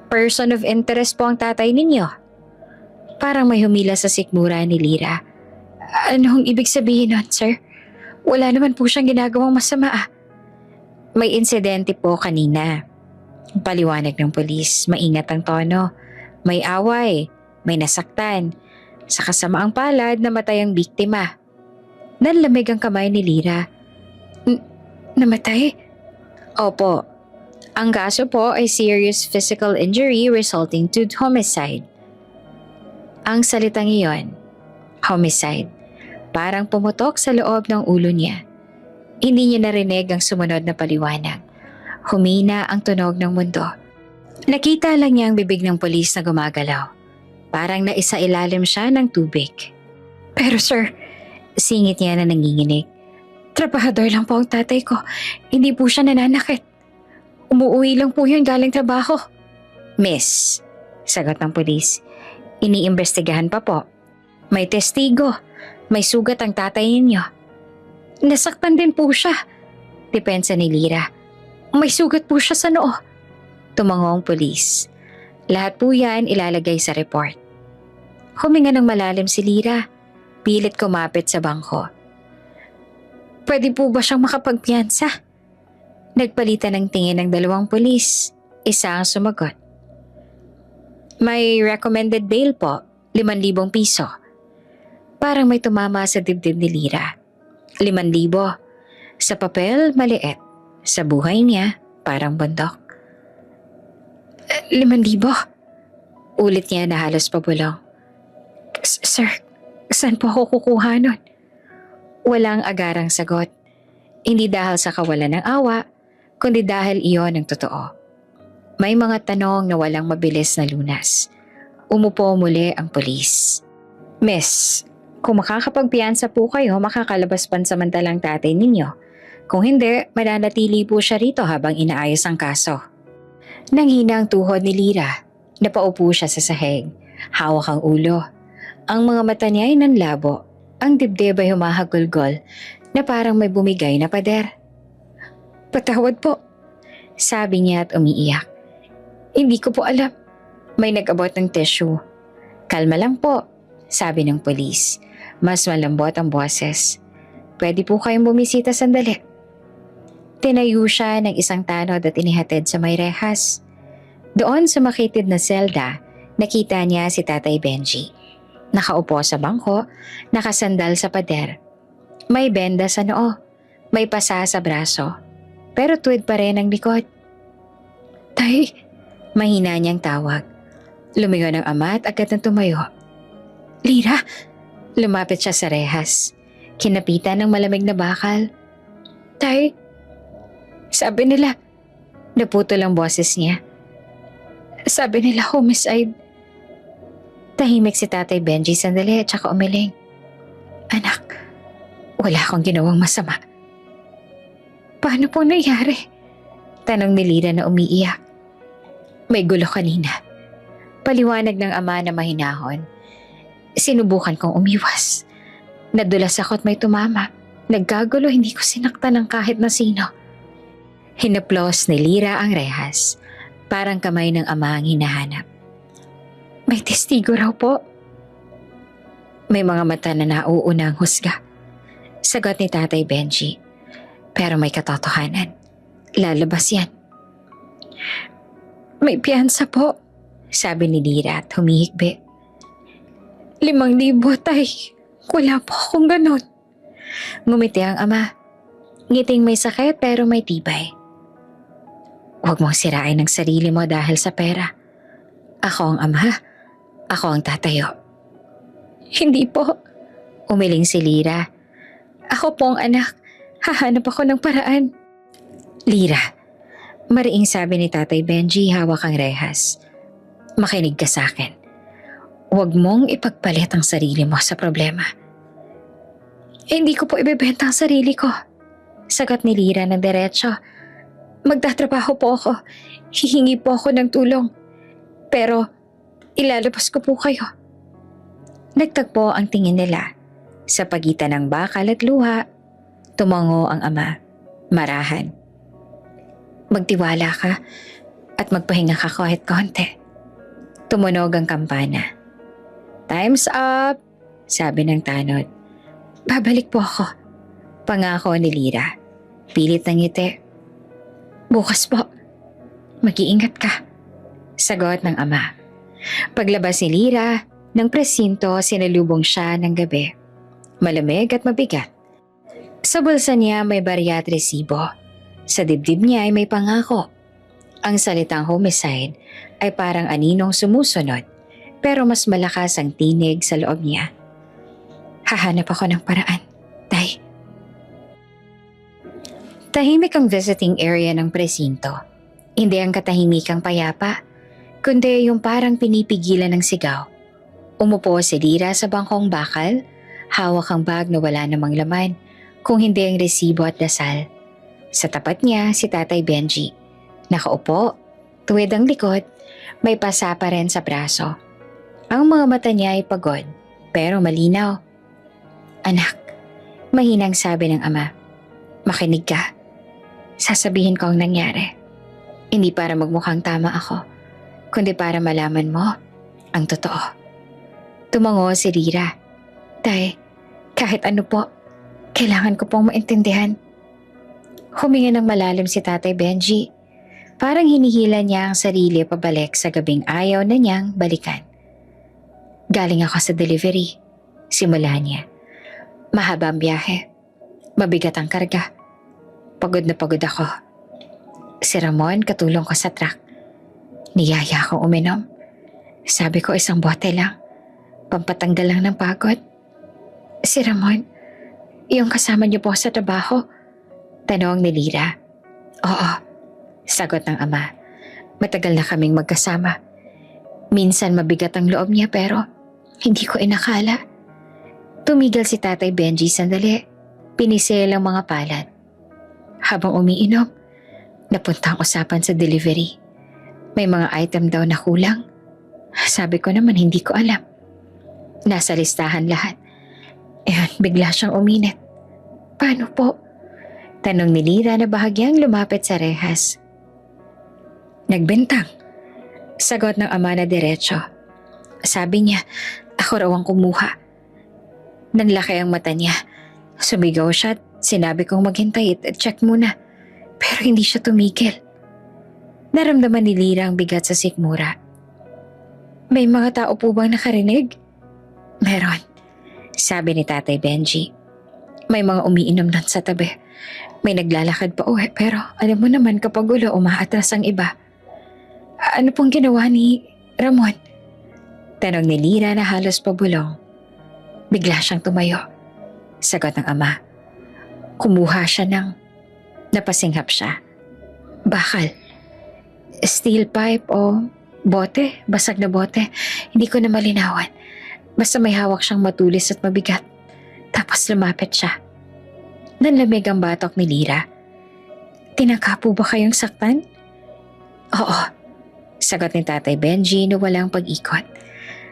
Person of interest po ang tatay ninyo. Parang may humila sa sikmura ni Lira. Anong ibig sabihin nun, sir? Wala naman po siyang ginagawang masama ah. May insidente po kanina. Paliwanag ng pulis, maingat ang tono. May away, may nasaktan. Sa kasamaang palad, namatay ang biktima. Nanlamig ang kamay ni Lira. Namatay? Opo. Ang kaso po ay serious physical injury resulting to homicide. Ang salitang iyon, homicide, parang pumutok sa loob ng ulo niya. Hindi niya narinig ang sumunod na paliwanag. Humina ang tunog ng mundo. Nakita lang niya ang bibig ng pulis na gumagalaw. Parang naisailalim siya ng tubig. Pero sir, singit niya na nanginginig. Trabahador lang po ang tatay ko. Hindi po siya nananakit. Umuuwi lang po yun galing trabaho. Miss, sagot ng pulis. Iniimbestigahan pa po. May testigo. May sugat ang tatay ninyo. Nasaktan din po siya. Depensa ni Lira. May sugat po siya sa noo. Tumango ang pulis. Lahat po yan ilalagay sa report. Huminga ng malalim si Lira. Pilit kumapit sa bangko. Pwede po ba siyang makapagpiyansa? Nagpalitan ng tingin ng dalawang pulis. Isa ang sumagot. May recommended bail po, 5,000 piso. Parang may tumama sa dibdib ni Lira. 5,000. Sa papel, maliit. Sa buhay niya, parang bundok. 5,000? Ulit niya na halos pabulong. Sir, saan po ako kukuha nun? Walang agarang sagot. Hindi dahil sa kawalan ng awa, kundi dahil iyon ang totoo. May mga tanong na walang mabilis na lunas. Umupo muli ang pulis. Miss, kung makakapagpiyansa po kayo, makakalabas pansamantalang tatay ninyo. Kung hindi, mananatili po siya rito habang inaayos ang kaso. Nanghina ang tuhod ni Lira. Napaupo siya sa sahig. Hawak ang ulo. Ang mga mata niya ay nanlabo. Ang dibdib ay humahagulgol na parang may bumigay na pader. Patawad po, sabi niya at umiiyak. Hindi ko po alam. May nag-abot ng tissue. Kalma lang po, sabi ng pulis. Mas malambot ang boses. Pwede po kayong bumisita sandali. Tinayo siya ng isang tanod at inihatid sa may rehas. Doon sa makitid na selda, nakita niya si Tatay Benji. Nakaupo sa bangko, nakasandal sa pader. May benda sa noo, may pasa sa braso, pero tuwid pa rin ang likod. Tay, mahina niyang tawag. Lumingon ang ama at agad na tumayo. Lira, lumapit siya sa rehas. Kinapitan ng malamig na bakal. Tay, sabi nila, naputol ang boses niya. Sabi nila homicide. Tahimik si Tatay Benji sandali at saka umiling. Anak, wala akong ginawang masama. Paano po nangyari? Tanong ni Lira na umiiyak. May gulo kanina. Paliwanag ng ama na mahinahon. Sinubukan kong umiwas. Nadulas ako at may tumama. Nagkagulo, hindi ko sinaktan ng kahit na sino. Hinaplos ni Lira ang rehas. Parang kamay ng ama ang hinahanap. May testigo raw po. May mga mata na nauuna ang husga. Sagot ni Tatay Benji. Pero may katotohanan. Lalabas yan. May piyansa po, sabi ni Lira at humihikbi. 5,000, tay. Wala po akong ganon. Ngumiti ang ama. Ngiting may sakit pero may tibay. Huwag mong sirain ang sarili mo dahil sa pera. Ako ang ama. Ako ang tatayo. Hindi po. Umiling si Lira. Ako po ang anak. Hahanap ako ng paraan. Lira, mariing sabi ni Tatay Benji hawak ang rehas. Makinig ka sa akin. Huwag mong ipagpalit ang sarili mo sa problema. Hindi ko po ibebenta ang sarili ko. Sagot ni Lira ng diretso. Magtatrabaho po ako. Hihingi po ako ng tulong. Pero ilalabas ko po kayo. Nagtagpo ang tingin nila. Sa pagitan ng bakal at luha, tumango ang ama. Marahan. Magtiwala ka at magpahinga ka kahit konti. Tumunog ang kampana. Time's up, sabi ng tanod. Babalik po ako. Pangako ni Lira. Pilit ng ngiti. Bukas po. Mag-iingat ka. Sagot ng ama. Paglabas ni Lira, ng presinto sinalubong siya ng gabi. Malamig at mabigat. Sa bulsa niya may barya at resibo. Sa dibdib niya ay may pangako. Ang salitang homicide ay parang aninong sumusunod pero mas malakas ang tinig sa loob niya. Hahanap ako ng paraan, tay. Tahimik ang visiting area ng presinto. Hindi ang katahimikang payapa, kundi yung parang pinipigilan ng sigaw. Umupo si Lira sa bangkong bakal, hawak ang bag na wala namang laman, kung hindi ang resibo at dasal. Sa tapat niya si Tatay Benji. Nakaupo, tuwid ang likod, may pasa pa rin sa braso. Ang mga mata niya ay pagod, pero malinaw. Anak, mahinang sabi ng ama. Makinig ka. Sasabihin ko ang nangyari. Hindi para magmukhang tama ako, kundi para malaman mo ang totoo. Tumango si Lira. Tay, kahit ano po, kailangan ko pong maintindihan. Huminga ng malalim si Tatay Benji. Parang hinihila niya ang sarili pabalik sa gabing ayaw na niyang balikan. Galing ako sa delivery. Simula niya. Mahaba ang biyahe. Mabigat ang karga. Pagod na pagod ako. Si Ramon katulong ko sa truck. Niyaya akong uminom. Sabi ko isang bote lang. Pampatanggal lang ng pagod. Si Ramon, yung kasama niyo po sa trabaho? Tanong ni Lira. Oo, sagot ng ama. Matagal na kaming magkasama. Minsan mabigat ang loob niya pero hindi ko inakala. Tumigil si Tatay Benji sandali. Pinisel ang mga palad. Habang umiinom, napunta ang usapan sa delivery. May mga item daw na kulang. Sabi ko naman hindi ko alam. Nasa listahan lahat. Bigla siyang uminit. Paano po? Tanong ni Lira na bahagyang lumapit sa rehas. Nagbentang. Sagot ng ama na diretso. Sabi niya, ako raw ang kumuha. Nanlaki ang mata niya. Sumigaw siya at sinabi kong maghintay at check muna. Pero hindi siya tumigil. Naramdaman ni Lira ang bigat sa sikmura. May mga tao po bang nakarinig? Meron. Sabi ni Tatay Benji. May mga umiinom doon sa tabi. May naglalakad pa uwi pero alam mo naman kapag ulo umaatras ang iba. Ano pong ginawa ni Ramon? Tanong ni Lira na halos pabulong. Bigla siyang tumayo. Sagot ng ama. Kumuha siya ng Napasinghap siya. Bakal. Steel pipe o bote? Basag na bote? Hindi ko na malinawan. Basta may hawak siyang matulis at mabigat. Tapos lumapit siya. Nanlamig ang batok ni Lira. Tinangka po ba kayong saktan? Oo. Sagot ni Tatay Benji na walang pag-ikot.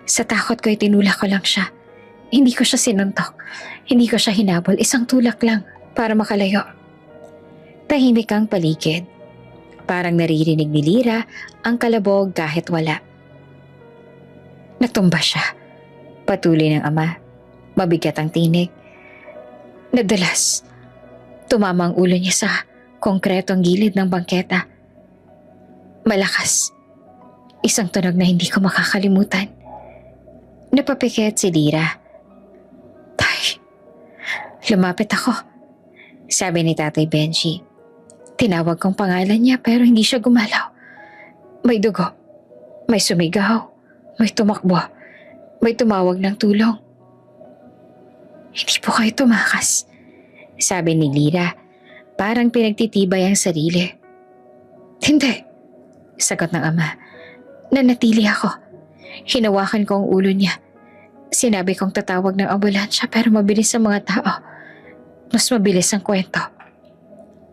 Sa takot ko ay tinulak ko lang siya. Hindi ko siya sinuntok. Hindi ko siya hinabol. Isang tulak lang para makalayo. Tahimik ang paligid. Parang naririnig ni Lira ang kalabog kahit wala. Natumba siya. Patuloy ng ama. Mabigat ang tinig. Nadalas. Tumama ang ulo niya sa konkretong gilid ng bangketa. Malakas. Isang tunog na hindi ko makakalimutan. Napapikit si Lira. Tay. Lumapit ako. Sabi ni Tatay Benji. Tinawag kong pangalan niya pero hindi siya gumalaw. May dugo. May sumigaw. May tumakbo. May tumawag ng tulong. Hindi po kayo tumakas. Sabi ni Lira. Parang pinagtitibay ang sarili. Hindi. Sagot ng ama. Nanatili ako. Hinawakan ko ang ulo niya. Sinabi kong tatawag ng ambulansya pero mabilis ang mga tao. Mas mabilis ang kwento.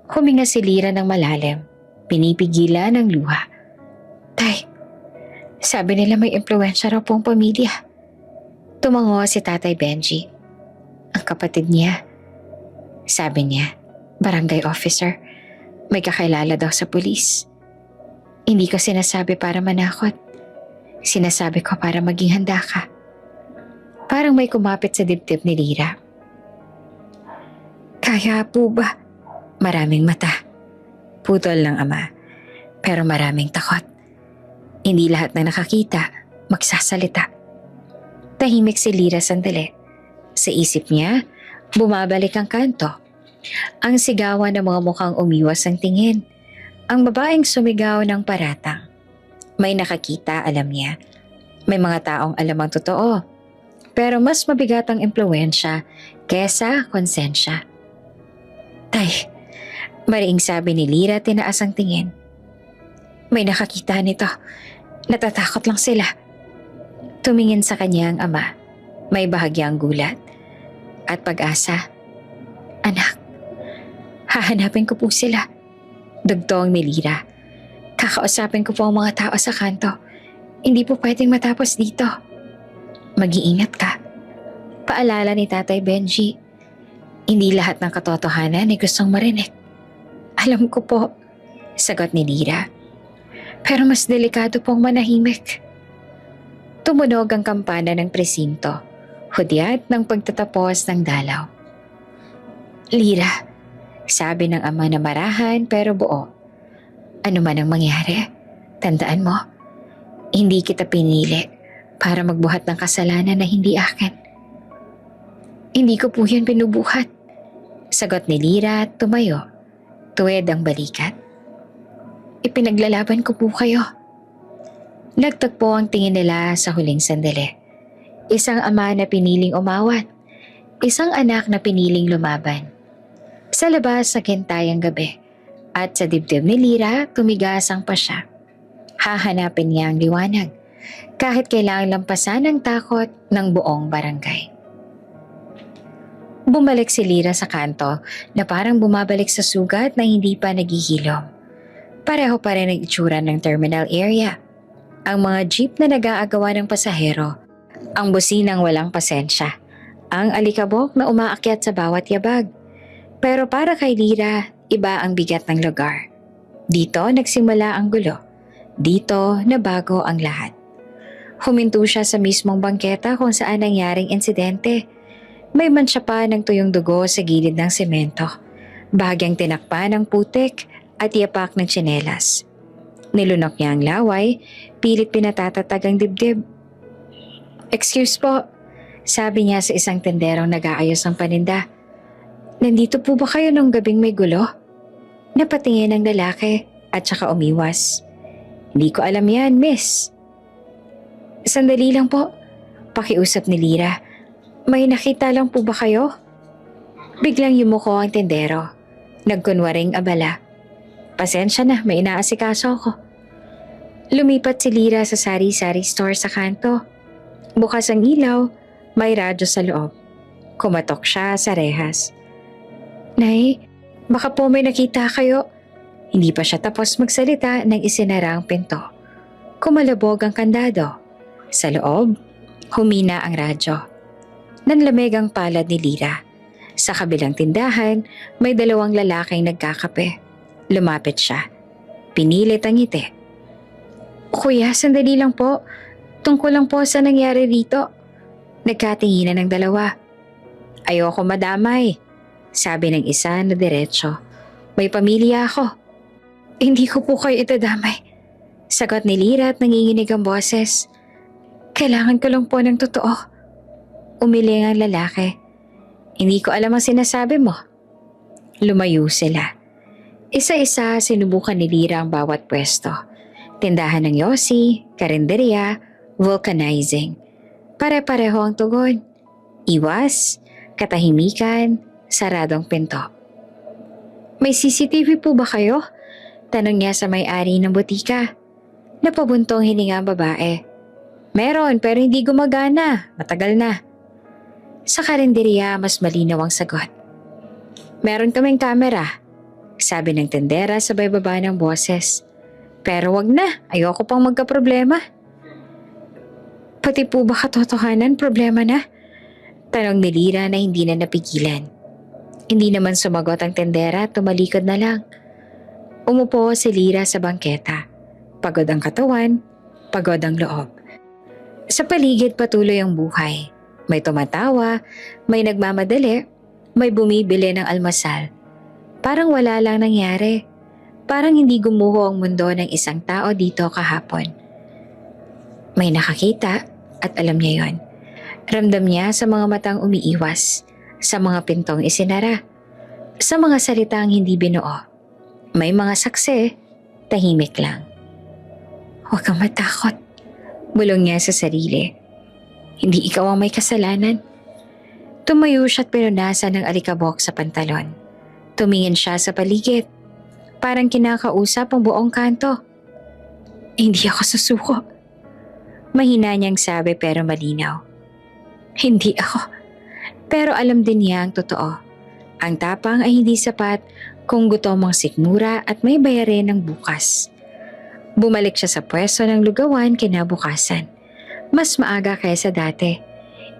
Huminga si Lira ng malalim. Pinipigilan ang luha. Tay, sabi nila may impluwensya raw po ang pamilya. Tumango si Tatay Benji. Ang kapatid niya. Sabi niya, barangay officer. May kakilala daw sa pulis. Hindi ko sinasabi para manakot. Sinasabi ko para maging handa ka. Parang may kumapit sa dibdib ni Lira. Kaya po ba? Maraming mata. Putol ng ama. Pero maraming takot. Hindi lahat na nakakita, magsasalita. Tahimik si Lira sandali. Sa isip niya, bumabalik ang kanto. Ang sigawan ng mga mukhang umiwas ang tingin. Ang babaeng sumigaw ng paratang. May nakakita, alam niya. May mga taong alam ang totoo. Pero mas mabigat ang impluwensya kesa konsensya. Tay, mariing sabi ni Lira, tinaas ang tingin. May nakakita nito. Natatakot lang sila. Tumingin sa kanya ang ama. May bahagyang gulat at pag-asa. Anak, hahanapin ko po sila. Dugtong ni Lira. Kakausapin ko po ang mga tao sa kanto. Hindi po pwedeng matapos dito. Mag-iingat ka. Paalala ni Tatay Benji. Hindi lahat ng katotohanan ay gustong marinig. Alam ko po, sagot ni Lira. Pero mas delikado pong manahimik. Tumunog ang kampana ng presinto. Hudyat ng pagtatapos ng dalaw. Lira, sabi ng ama na marahan pero buo. Ano man ang mangyari, tandaan mo, hindi kita pinili para magbuhat ng kasalanan na hindi akin. Hindi ko po yan pinubuhat. Sagot ni Lira at tumayo. Tuwid ang balikat. Ipinaglalaban ko po kayo. Nagtagpo ang tingin nila sa huling sandali. Isang ama na piniling umawat. Isang anak na piniling lumaban. Sa labas sa gintayang gabi. At sa dibdib ni Lira, tumigas ang pasya. Hahanapin niya ang liwanag. Kahit kailangan lampasan ang takot ng buong barangay. Bumalik si Lira sa kanto na parang bumabalik sa sugat na hindi pa naghihilom. Pareho pa rin ang itsura ng terminal area. Ang mga jeep na nag-aagawa ng pasahero. Ang businang walang pasensya. Ang alikabok na umaakyat sa bawat yabag. Pero para kay Lira, iba ang bigat ng lugar. Dito nagsimula ang gulo. Dito nabago ang lahat. Huminto siya sa mismong bangketa kung saan nangyaring insidente. May mansya pa ng tuyong dugo sa gilid ng semento. Bahagyang tinakpan ng putik at yapak ng tsinelas. Nilunok niya ang laway, pilit pinatatatag ang dibdib. Excuse po, sabi niya sa isang tenderong nag-aayos ng paninda. Nandito po ba kayo nung gabing may gulo? Napatingin ang lalaki at saka umiwas. Hindi ko alam yan, miss. Sandali lang po, pakiusap ni Lira. May nakita lang po ba kayo? Biglang yumuko ang tendero. Nagkunwaring abala. Pasensya na, may inaasikaso ako. Lumipat si Lira sa sari-sari store sa kanto. Bukas ang ilaw, may radyo sa loob. Kumatok siya sa rehas. Nay, baka po may nakita kayo. Hindi pa siya tapos magsalita nang isinara ang pinto. Kumalabog ang kandado. Sa loob, humina ang radyo. Nanlamig ang palad ni Lira. Sa kabilang tindahan, may dalawang lalaking nagkakape. Lumapit siya. Pinilit ang ngiti. Kuya, sandali lang po. Tungkol lang po sa nangyari dito. Nagkatinginan ng dalawa. Ayoko madamay, sabi ng isa na diretso. May pamilya ako. Hindi ko po kayo itadamay. Sagot ni Lira at nanginginig ang boses. Kailangan ko lang po ng totoo. Umiling ang lalaki. Hindi ko alam ang sinasabi mo. Lumayo sila. Isa-isa sinubukan ni Lira ang bawat pwesto. Tindahan ng yosi, karinderya, vulcanizing. Pare-pareho ang tugon. Iwas, katahimikan, saradong pinto. May CCTV po ba kayo? Tanong niya sa may-ari ng butika. Napabuntong hininga ang babae. Meron pero hindi gumagana. Matagal na. Sa karinderya, mas malinaw ang sagot. Meron kaming kamera, sabi ng tendera sabay baba ng boses. Pero wag na, ayoko pang magkaproblema. Pati po ba katotohanan, problema na? Tanong ni Lira na hindi na napigilan. Hindi naman sumagot ang tendera, tumalikod na lang. Umupo si Lira sa bangketa. Pagod ang katawan, pagod ang loob. Sa paligid patuloy ang buhay. May tumatawa, may nagmamadali, may bumibili ng almasal. Parang wala lang nangyari. Parang hindi gumuho ang mundo ng isang tao dito kahapon. May nakakita at alam niya yon. Ramdam niya sa mga matang umiiwas, sa mga pintong isinara, sa mga salitang hindi binuo. May mga saksi, tahimik lang. Huwag kang matakot, bulong niya sa sarili. Hindi ikaw ang may kasalanan. Tumayo siya at pinunasan ng alikabok sa pantalon. Tumingin siya sa paligid. Parang kinakausap ang buong kanto. Hindi ako susuko. Mahina niyang sabi pero malinaw. Hindi ako. Pero alam din niya ang totoo. Ang tapang ay hindi sapat kung gutom ang sikmura at may bayarin ng bukas. Bumalik siya sa pwesto ng lugawan kinabukasan. Mas maaga kaysa dati.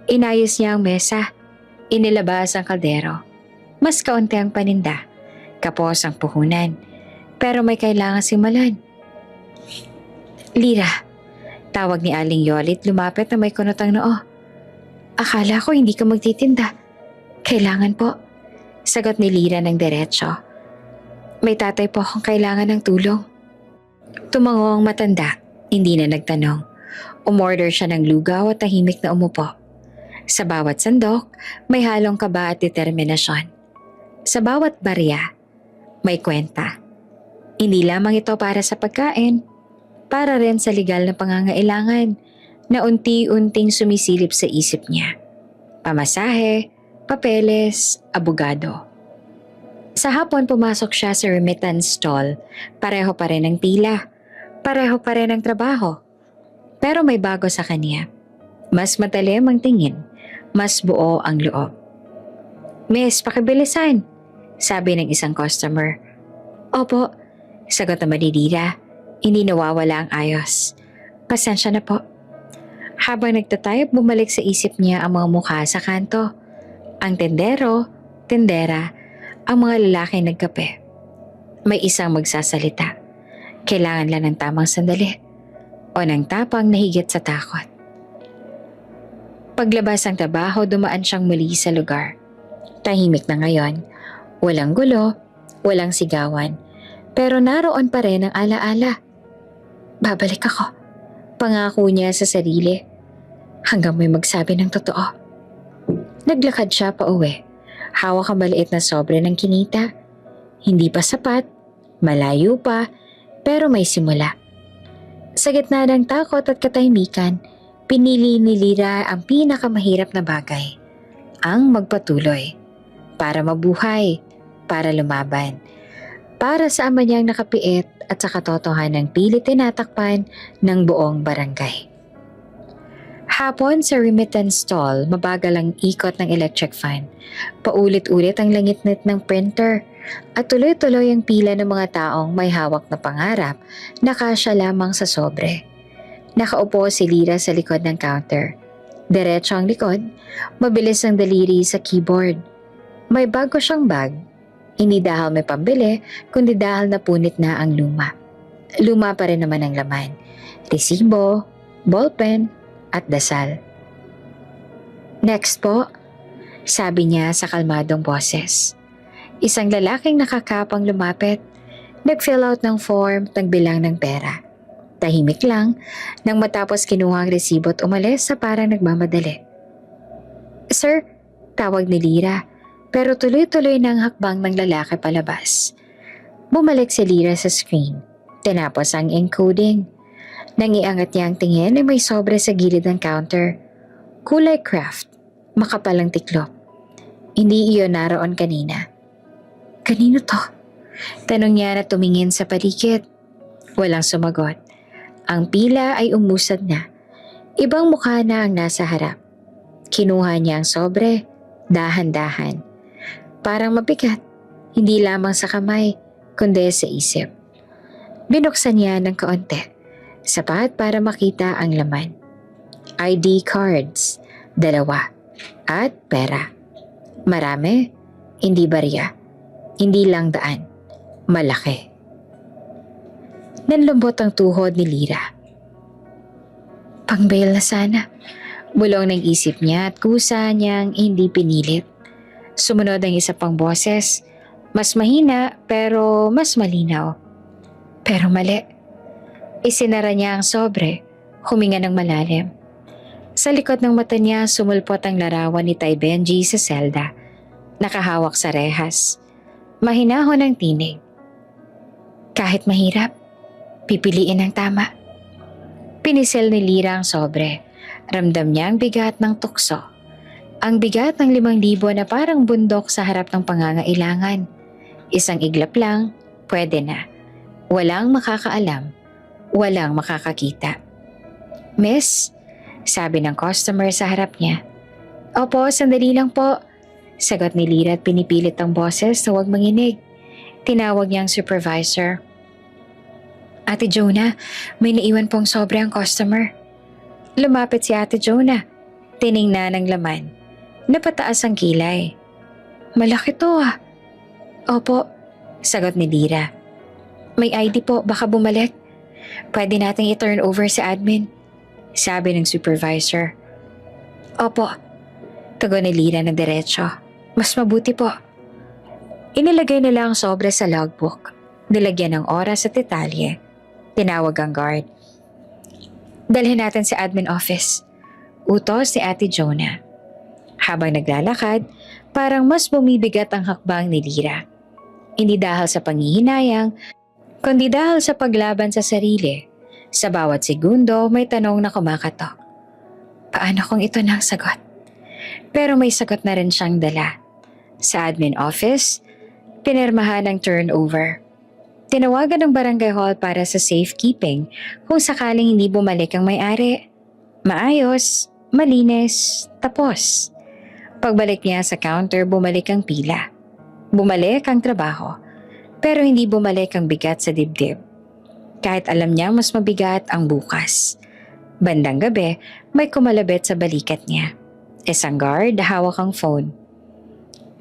Inayos niya ang mesa. Inilabas ang kaldero. Mas kaunti ang paninda. Kapos ang puhunan. Pero may kailangan simulan. Lira, tawag ni Aling Yolit lumapit na may kunotang noo. Akala ko hindi ka magtitinda. Kailangan po. Sagot ni Lira ng diretso. May tatay po akong kailangan ng tulong. Tumango ang matanda. Hindi na nagtanong. Umorder siya ng lugaw at tahimik na umupo. Sa bawat sandok, may halong kaba at determinasyon. Sa bawat barya, may kwenta. Hindi lamang ito para sa pagkain, para rin sa legal na pangangailangan na unti-unting sumisilip sa isip niya. Pamasahe, papeles, abogado. Sa hapon pumasok siya sa remittance stall. Pareho pa rin ang tila. Pareho pa rin ang trabaho. Pero may bago sa kanya. Mas matalim ang tingin. Mas buo ang loob. Miss, pakibilisan, sabi ng isang customer. Opo, sagot naman ni Lira. Hindi nawawala ang ayos. Pasensya na po. Habang nagtatayop, bumalik sa isip niya ang mga mukha sa kanto. Ang tendero, tendera, ang mga lalaki nagkape. May isang magsasalita. Kailangan lang ng tamang sandali. O ng tapang na higit sa takot. Paglabas ng trabaho, dumaan siyang muli sa lugar. Tahimik na ngayon. Walang gulo, walang sigawan. Pero naroon pa rin ang alaala. Babalik ako. Pangako niya sa sarili. Hanggang may magsabi ng totoo. Naglakad siya pa uwi. Hawak ang maliit na sobre ng kinita. Hindi pa sapat, malayo pa, pero may simula. Sa gitna ng takot at katahimikan, pinili ni Lira ang pinakamahirap na bagay. Ang magpatuloy. Para mabuhay. para lumaban. Para sa ama niyang nakapiit at sa katotohanan ng pilit tinatakpan ng buong barangay. Hapon sa remittance stall, mabagal ang ikot ng electric fan. Paulit-ulit ang langit-nit ng printer at tuloy-tuloy ang pila ng mga taong may hawak na pangarap na kasya lamang sa sobre. Nakaupo si Lira sa likod ng counter. Diretso ang likod, mabilis ang daliri sa keyboard. May bago siyang bag. Hindi dahil may pambili, kundi dahil napunit na ang luma. Luma pa rin naman ang laman. Resibo, ballpen, at dasal. Next po, sabi niya sa kalmadong boses. Isang lalaking nakakapang lumapit, nag-fill out ng form, nagbilang ng pera. Tahimik lang nang matapos kinuha ang resibo at umalis sa parang nagmamadali. Sir, tawag ni Lira, pero tuloy-tuloy ng hakbang ng lalaki palabas. Bumalik si Lira sa screen, tinapos ang encoding. Nang iangat niya ang tingin ay may sobre sa gilid ng counter. Kulay craft, makapalang tiklop. Hindi iyon naroon kanina. Kanino to? Tanong niya na tumingin sa paligid. Walang sumagot. Ang pila ay umusad na. Ibang mukha na ang nasa harap. Kinuha niya ang sobre, dahan-dahan. Parang mabigat, hindi lamang sa kamay, kundi sa isip. Binuksan niya ng kaunti. Sapat para makita ang laman. ID cards, 2, at pera. Marami, hindi barya. Hindi lang daan, malaki. Nanlumbot ang tuhod ni Lira. Pang-bail na sana. Bulong ng isip niya at kusa niyang hindi pinilit. Sumunod ang isa pang boses. Mas mahina pero mas malinaw. Pero mali. Isinara niya ang sobre, huminga ng malalim. Sa likod ng mata niya sumulpot ang larawan ni Tay Benji sa selda. Nakahawak sa rehas. Mahinahon ang tinig. Kahit mahirap, pipiliin ang tama. Pinisil ni Lira ang sobre. Ramdam niya ang bigat ng tukso. Ang bigat ng 5,000 na parang bundok sa harap ng pangangailangan. Isang iglap lang, pwede na. Walang makakaalam. Walang makakakita. Miss, sabi ng customer sa harap niya. Opo, sandali lang po. Sagot ni Lira at pinipilit ang boses na huwag manginig. Tinawag niya ang supervisor. Ate Jonah, may naiwan pong sobre ang customer. Lumapit si Ate Jonah. Tiningnan ang laman. Napataas ang kilay. Malaki to ah. Opo, sagot ni Lira. May ID po, baka bumalik. Pwede nating i-turn over sa admin, sabi ng supervisor. Opo, tugon ni Lira na diretso. Mas mabuti po. Inilagay nila ang sobre sa logbook. Nilagyan ng oras at detalye. Tinawag ang guard. Dalhin natin sa admin office. Utos ni Ate Jonah. Habang naglalakad, parang mas bumibigat ang hakbang ni Lira. Hindi dahil sa panghihinayang, kundi dahil sa paglaban sa sarili. Sa bawat segundo may tanong na kumakatok. Paano kung ito na ang sagot? Pero may sagot na rin siyang dala. Sa admin office, pinirmahan ang turnover. Tinawagan ng barangay hall para sa safekeeping kung sakaling hindi bumalik ang may-ari. Maayos, malinis, tapos. Pagbalik niya sa counter, bumalik ang pila. Bumalik ang trabaho. Pero hindi bumalik ang bigat sa dibdib. Kahit alam niya mas mabigat ang bukas. Bandang gabi, may kumalabit sa balikat niya. Isang guard, hawak ang phone.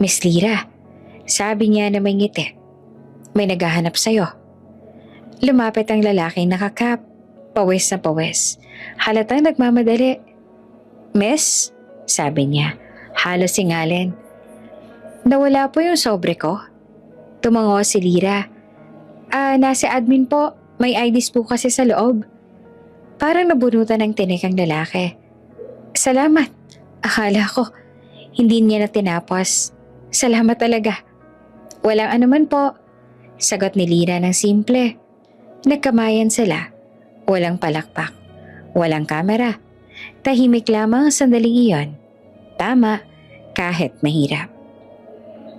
Miss Lira, sabi niya na may ngiti. May naghahanap sa'yo. Lumapit ang lalaking nakakap. Pawis na pawis. Halatang nagmamadali. Miss, sabi niya, halos singalin. Nawala po yung sobre ko. Tumango si Lira. Nasa admin po. May IDs po kasi sa loob. Parang nabunutan ng tinik ang lalaki. Salamat. Akala ko, hindi niya na tinapos. Salamat talaga. Walang anuman po. Sagot ni Lira ng simple. Nagkamayan sila. Walang palakpak. Walang kamera. Tahimik lamang ang sandaling iyon. Tama, kahit mahirap.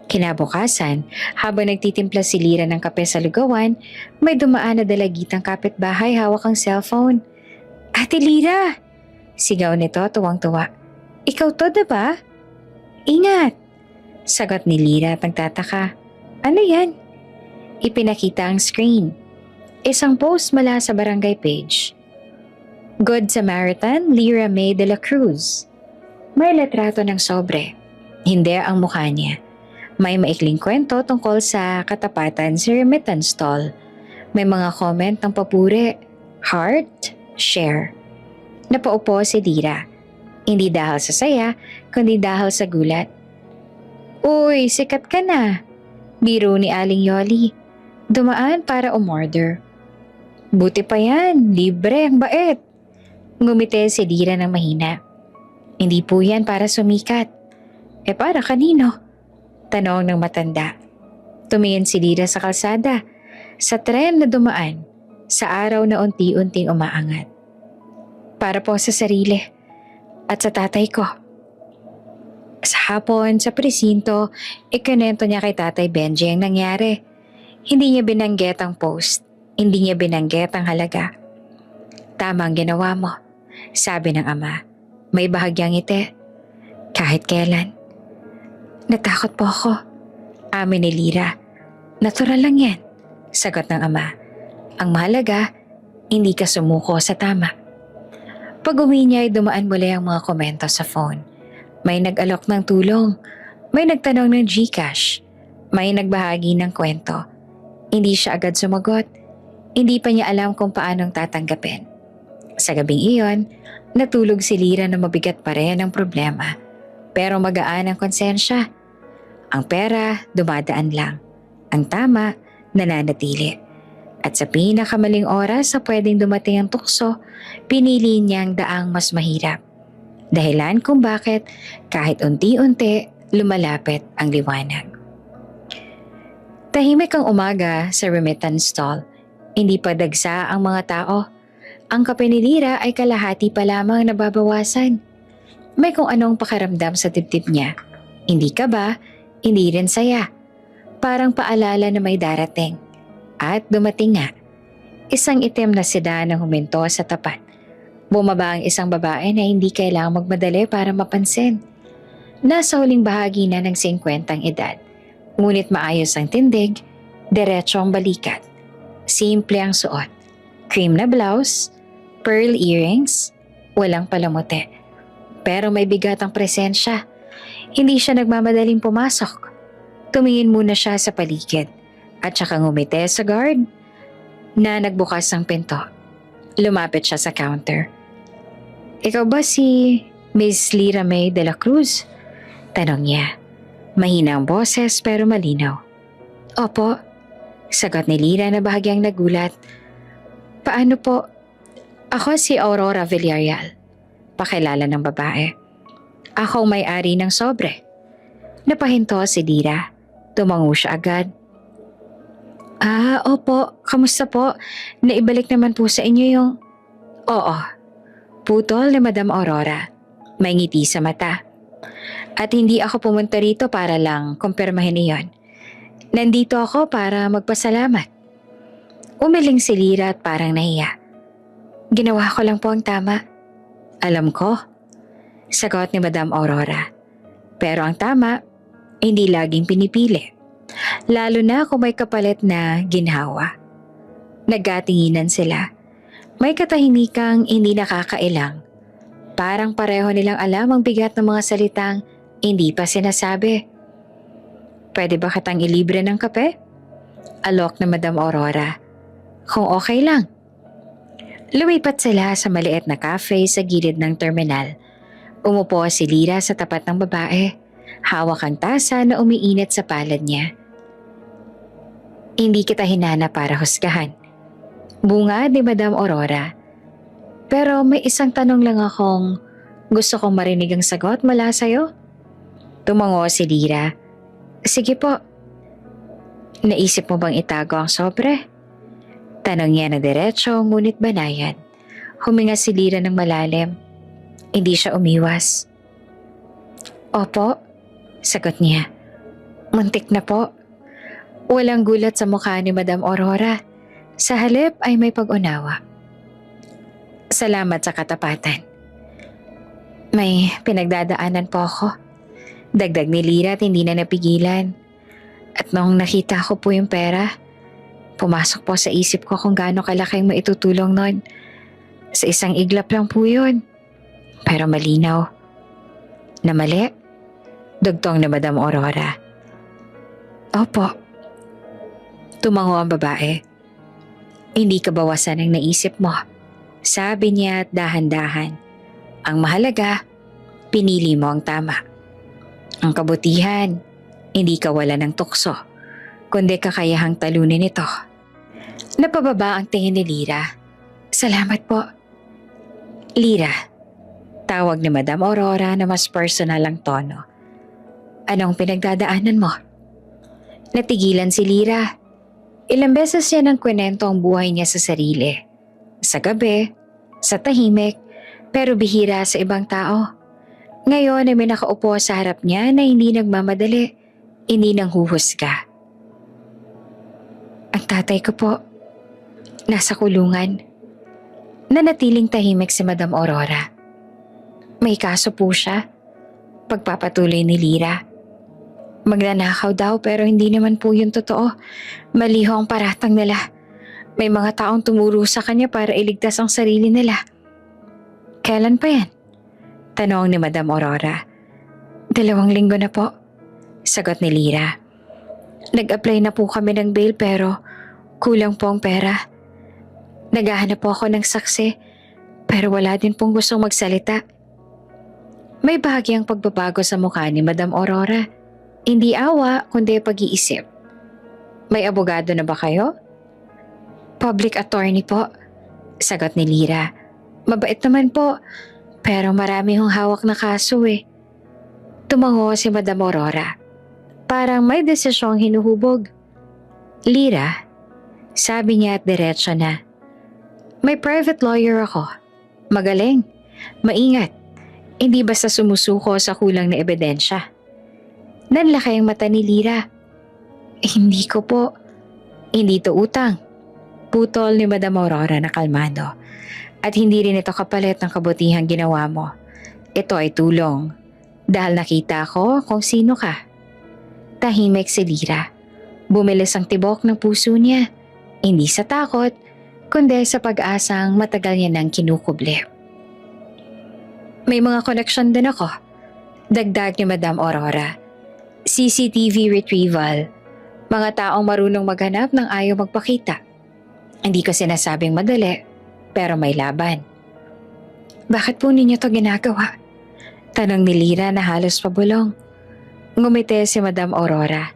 Kinabukasan, habang nagtitimpla si Lira ng kape sa lugawan, may dumaan na dalagitang kapitbahay hawak ang cellphone. Ate Lira! Sigaw nito tuwang-tuwa. Ikaw to, diba? Ingat! Sagot ni Lira at nagtataka. Ano yan? Ipinakita ang screen. Isang post mula sa barangay page. Good Samaritan, Lira May de la Cruz. May letrato ng sobre. Hindi ang mukha niya. May maikling kwento tungkol sa katapatan sa remittance stall. May mga comment ng papuri, heart, share. Napaupo si Lira. Hindi dahil sa saya, kundi dahil sa gulat. Uy, sikat ka na. Biro ni Aling Yoli. Dumaan para umorder. Buti pa yan, libre ang bait. Ngumiti si Lira ng mahina. Hindi po yan para sumikat. Para kanino? Tanong ng matanda. Tumingin si Lira sa kalsada, sa tren na dumaan, sa araw na unti-unting umaangat. Para po sa sarili at sa tatay ko. Sa hapon, sa presinto, ikinento niya kay Tatay Benji ang nangyari. Hindi niya binanggit ang post. Hindi niya binanggit ang halaga. Tama ang ginawa mo, sabi ng ama. May bahagyang ngiti. Kahit kailan. Natakot po ako. Amin ni Lira. Natural lang yan, sagot ng ama. Ang mahalaga, hindi ka sumuko sa tama. Pag-uwi niya ay dumaan muli ang mga komento sa phone. May nag-alok ng tulong. May nagtanong ng GCash. May nagbahagi ng kwento. Hindi siya agad sumagot. Hindi pa niya alam kung paanong tatanggapin. Sa gabing iyon, natulog si Lira na mabigat pa rin ang problema. Pero magaan ang konsensya. Ang pera, dumadaan lang. Ang tama, nananatili. At sa pinakamaling oras sa pwedeng dumating ang tukso, pinili niyang daang mas mahirap. Dahilan kung bakit kahit unti-unti lumalapit ang liwanag. Tahimik ang umaga sa remittance stall. Hindi pa dagsa ang mga tao. Ang kape ni Lira ay kalahati pa lamang nababawasan. May kung anong pakaramdam sa dibdib niya. Hindi ka ba? Hindi rin saya. Parang paalala na may darating. At dumating nga. Isang itim na sedan ang huminto sa tapat. Bumaba ang isang babae na hindi kailangang magmadali para mapansin. Nasa huling bahagi na ng 50 edad. Ngunit maayos ang tindig, diretso ang balikat. Simple ang suot. Cream na blouse, pearl earrings, walang palamuti. Pero may bigat ang presensya. Hindi siya nagmamadaling pumasok. Tumingin muna siya sa paligid at saka ngumiti sa guard na nagbukas ng pinto. Lumapit siya sa counter. Ikaw ba si Miss Lira May de la Cruz? Tanong niya. Mahina ang boses pero malinaw. Opo, sagot ni Lira na bahagyang nagulat. Paano po? Ako si Aurora Villarreal. Pakilala ng babae. Ako ang may-ari ng sobre. Napahinto si Lira. Tumango siya agad. Opo. Kamusta po? Naibalik naman po sa inyo yung... Oo. Putol ni Madam Aurora. May ngiti sa mata. At hindi ako pumunta rito para lang kumpirmahin iyon. Nandito ako para magpasalamat. Umiling si Lira at parang nahiya. Ginawa ko lang po ang tama. Alam ko. Sagot ni Madam Aurora. Pero ang tama, hindi laging pinipili. Lalo na kung may kapalit na ginhawa. Nagkatinginan sila. May katahimikang hindi nakakailang. Parang pareho nilang alam ang bigat ng mga salitang hindi pa sinasabi. Pwede ba kitang ilibre ng kape? Alok na Madam Aurora. Kung okay lang. Lumipat sila sa maliit na cafe sa gilid ng terminal. Umupo si Lira sa tapat ng babae. Hawak ang tasa na umiinit sa palad niya. Hindi kita hinana para husgahan. Bunga ni Madam Aurora. Pero may isang tanong lang akong gusto kong marinig ang sagot mula sa'yo. Tumango si Lira. Sige po. Naisip mo bang itago ang sobre? Tanong niya na diretso ngunit banayan. Huminga si Lira ng malalim. Hindi siya umiwas. Opo, sagot niya. Muntik na po. Walang gulat sa mukha ni Madam Aurora. Sa halip ay may pag-unawa. Salamat sa katapatan. May pinagdadaanan po ako. Dagdag ni Lira at hindi na napigilan. At nung nakita ko po yung pera, pumasok po sa isip ko kung gaano kalaki ang maitutulong nun. Sa isang iglap lang po yun. Pero malinaw. Na mali? Dugtong na Madam Aurora. Opo. Tumango ang babae. Hindi ka bawasan ang naisip mo. Sabi niya at dahan-dahan. Ang mahalaga, pinili mo ang tama. Ang kabutihan, hindi ka wala ng tukso, kundi kakayahang talunin ito. Napababa ang tingin ni Lira. Salamat po. Lira, tawag ni Madam Aurora na mas personal ang tono. Anong pinagdadaanan mo? Natigilan si Lira. Ilang beses niya nang kwento ang buhay niya sa sarili. Sa gabi, sa tahimik, pero bihira sa ibang tao. Ngayon ay may nakaupo sa harap niya na hindi nagmamadali, hindi nang huhusga. Ang tatay ko po, nasa kulungan. Nanatiling tahimik si Madam Aurora. May kaso po siya. Pagpapatuloy ni Lira. Magnanakaw daw pero hindi naman po yun totoo. Mali ho ang paratang nila. May mga taong tumuro sa kanya para iligtas ang sarili nila. Kailan pa yan? Tanong ni Madam Aurora. 2 linggo na po. Sagot ni Lira. Nag-apply na po kami ng bail pero kulang po ang pera. Naghahanap po ako ng saksi pero wala din pong gustong magsalita. May bahagyang pagbabago sa mukha ni Madam Aurora. Hindi awa kundi pag-iisip. May abogado na ba kayo? Public attorney po. Sagot ni Lira. Mabait naman po pero marami hong hawak na kaso eh. Tumango si Madam Aurora. Parang may desisyong hinuhubog. Lira, sabi niya at diretso na. May private lawyer ako. Magaling, maingat. Hindi basta sumusuko sa kulang na ebidensya. Nanlaki ang mata ni Lira. Hindi ko po. Hindi to utang. Putol ni Madam Aurora na kalmado. At hindi rin ito kapalit ng kabutihang ginawa mo. Ito ay tulong. Dahil nakita ko kung sino ka. Tahimik si Lira. Bumilis ang tibok ng puso niya. Hindi sa takot, kundi sa pag-asang matagal niya nang kinukubli. May mga koneksyon din ako. Dagdag ni Madam Aurora. CCTV retrieval. Mga taong marunong maghanap ng ayaw magpakita. Hindi ko sinasabing madali, pero may laban. Bakit po ninyo to ginagawa? Tanong ni Lira na halos pabulong. Ngumiti si Madam Aurora.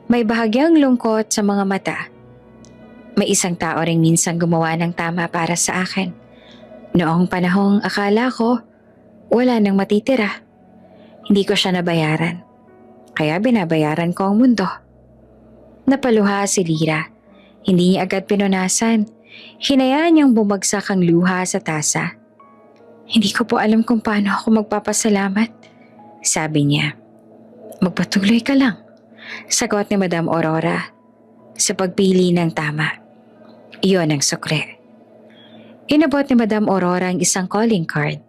May bahagyang lungkot sa mga mata. May isang tao ring minsan gumawa ng tama para sa akin. Noong panahong akala ko, wala nang matitira. Hindi ko siya nabayaran. Kaya binabayaran ko ang mundo. Napaluha si Lira. Hindi niya agad pinunasan. Hinayaan niyang bumagsak ang luha sa tasa. Hindi ko po alam kung paano ako magpapasalamat. Sabi niya. Magpatuloy ka lang. Sagot ni Madam Aurora. Sa pagpili ng tama. Iyon ang sukre. Inabot ni Madam Aurora ang isang calling card.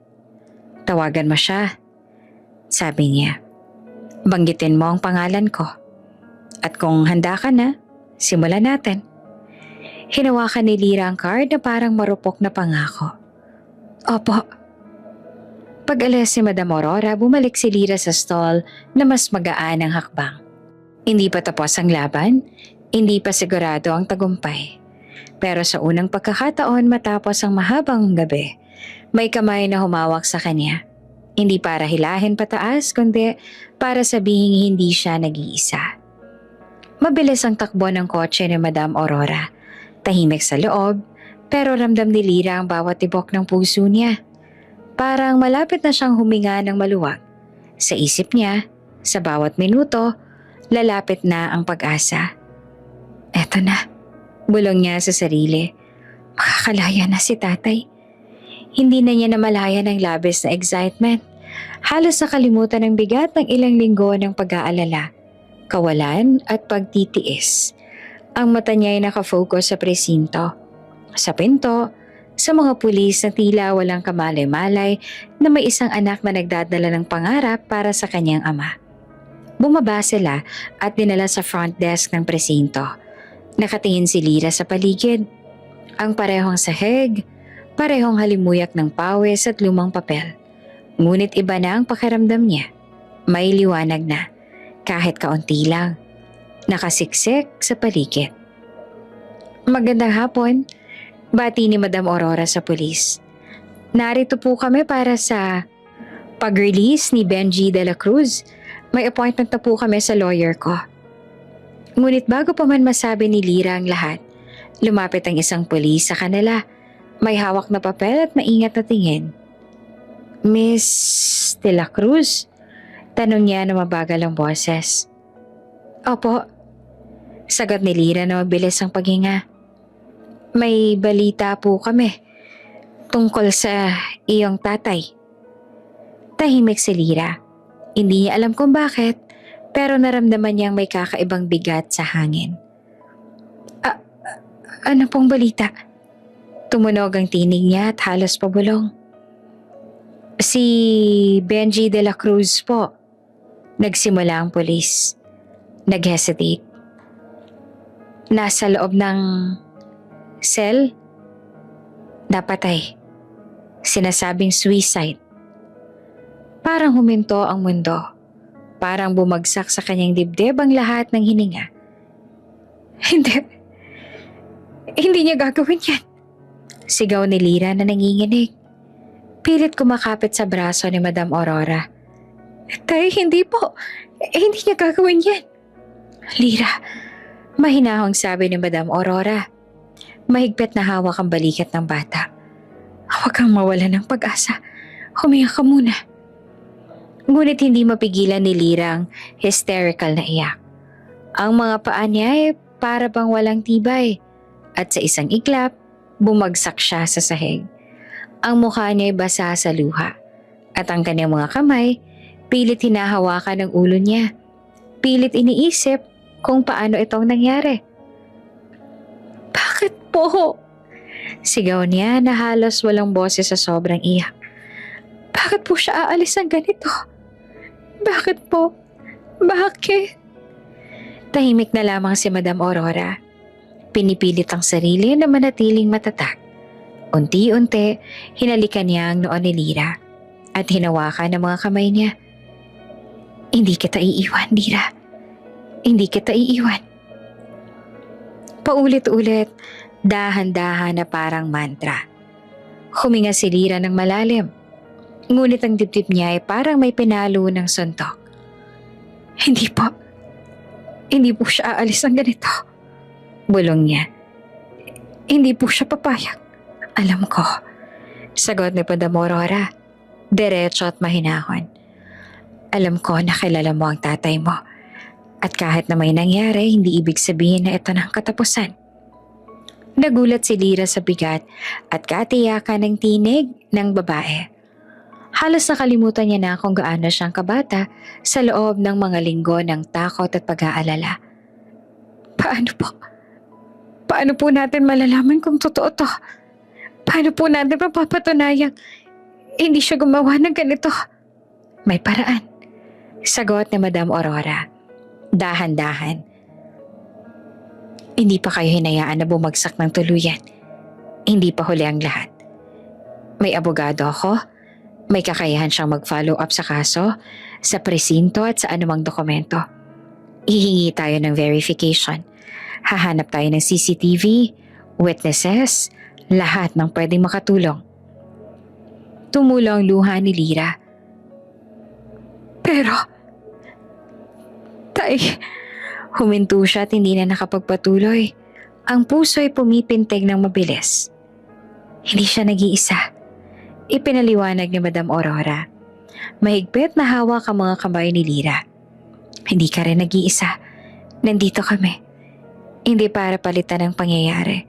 Tawagan mo siya. Sabi niya. Banggitin mo ang pangalan ko. At kung handa ka na, simulan natin. Hinawakan ni Lira ang card na parang marupok na pangako. Opo. Pag-alis si Madam Aurora, bumalik si Lira sa stall na mas magaan ang hakbang. Hindi pa tapos ang laban, hindi pa sigurado ang tagumpay. Pero sa unang pagkakataon matapos ang mahabang gabi, may kamay na humawak sa kanya. Hindi para hilahin pataas, kundi para sabihing hindi siya nag-iisa. Mabilis ang takbo ng kotse ni Madam Aurora. Tahimik sa loob, pero ramdam ni Lira ang bawat tibok ng puso niya. Parang malapit na siyang huminga ng maluwag. Sa isip niya, sa bawat minuto, lalapit na ang pag-asa. Eto na, bulong niya sa sarili. Makakalaya na si tatay. Hindi na niya namalayan ang labis na excitement. Halos nakalimutan ang bigat ng ilang linggo ng pag-aalala. kawalan at pagtitiis. Ang mata niya ay nakafocus sa presinto, sa pinto, sa mga pulis na tila walang kamalay-malay na may isang anak na nagdadala ng pangarap para sa kanyang ama. Bumaba sila at dinala sa front desk ng presinto. Nakatingin si Lyra sa paligid. Ang parehong sahig, parehong halimuyak ng pawis at lumang papel. Ngunit iba na ang pakiramdam niya. May liwanag na, kahit kaunti lang. Nakasiksik sa paligid. Magandang hapon, bati ni Madam Aurora sa pulis. Narito po kami para sa pag-release ni Benji de la Cruz. May appointment na po kami sa lawyer ko. Ngunit bago pa man masabi ni Lyra ang lahat, lumapit ang isang pulis sa kanila. May hawak na papel at maingat na tingin. Miss de la Cruz? Tanong niya na mabagal ang boses. Opo. Sagot ni Lyra na mabilis ang paghinga. May balita po kami tungkol sa iyong tatay. Tahimik si Lyra. Hindi niya alam kung bakit, pero naramdaman niyang may kakaibang bigat sa hangin. Ano pong balita? Tumunog ang tinig niya at halos pabulong. Si Benji de la Cruz po. Nagsimula ang pulis. Nag-hesitate. Nasa loob ng cell? Napatay. Sinasabing suicide. Parang huminto ang mundo. Parang bumagsak sa kanyang dibdib ang lahat ng hininga. Hindi niya gagawin yan. Sigaw ni Lyra na nanginginig. Pilit kumakapit sa braso ni Madam Aurora. Tay, hindi po. Hindi niya gagawin yan. Lyra, mahinahong sabi ni Madam Aurora. Mahigpit na hawak ang balikat ng bata. Huwag kang mawala ng pag-asa. Huminga ka muna. Ngunit hindi mapigilan ni Lyra ang hysterical na iyak. Ang mga paa niya ay para bang walang tibay. At sa isang iglap, bumagsak siya sa sahig. Ang mukha niya ay basa sa luha. At ang kanyang mga kamay, pilit hinahawakan ng ulo niya. Pilit iniisip kung paano itong nangyari. Bakit po? Sigaw niya na halos walang boses sa sobrang iyak. Bakit po siya aalis ng ganito? Bakit po? Bakit? Tahimik na lamang si Madam Aurora. Pinipilit ang sarili na manatiling matatag. Unti-unti, hinalikan niya ang noon ni Lyra at hinawakan ang mga kamay niya. Hindi kita iiwan, Lyra. Hindi kita iiwan. Paulit-ulit, dahan-dahan na parang mantra. Huminga si Lyra ng malalim. Ngunit ang dibdib niya ay parang may pinalo ng suntok. Hindi po. Hindi po siya aalis ng ganito. Bulong niya. Hindi po siya papayag. Alam ko. Sagot ni Madam Aurora. Diretso at mahinahon. Alam ko na kilala mo ang tatay mo. At kahit na may nangyari, hindi ibig sabihin na ito na ang katapusan. Nagulat si Lyra sa bigat at katiyakan ng tinig ng babae. Halos nakalimutan niya na kung gaano siyang kabata sa loob ng mga linggo ng takot at pag-aalala. Paano po? Paano po natin malalaman kung totoo to? Paano po natin mapapatunayang hindi siya gumawa ng ganito? May paraan. Sagot ni Madam Aurora. Dahan-dahan. Hindi pa kayo hinayaan na bumagsak ng tuluyan. Hindi pa huli ang lahat. May abogado ako. May kakayahan siyang mag-follow up sa kaso, sa presinto at sa anumang dokumento. Hihingi tayo ng verification. Hahanap tayo ng CCTV, witnesses, lahat ng pwedeng makatulong. Tumulo ang luha ni Lyra. Pero, tay, huminto siya at hindi na nakapagpatuloy. Ang puso ay pumipintig ng mabilis. Hindi siya nag-iisa. Ipinaliwanag ni Madam Aurora. Mahigpit na hawak ang mga kamay ni Lyra. Hindi ka rin nag-iisa. Nandito kami. Hindi para palitan ng pangyayari,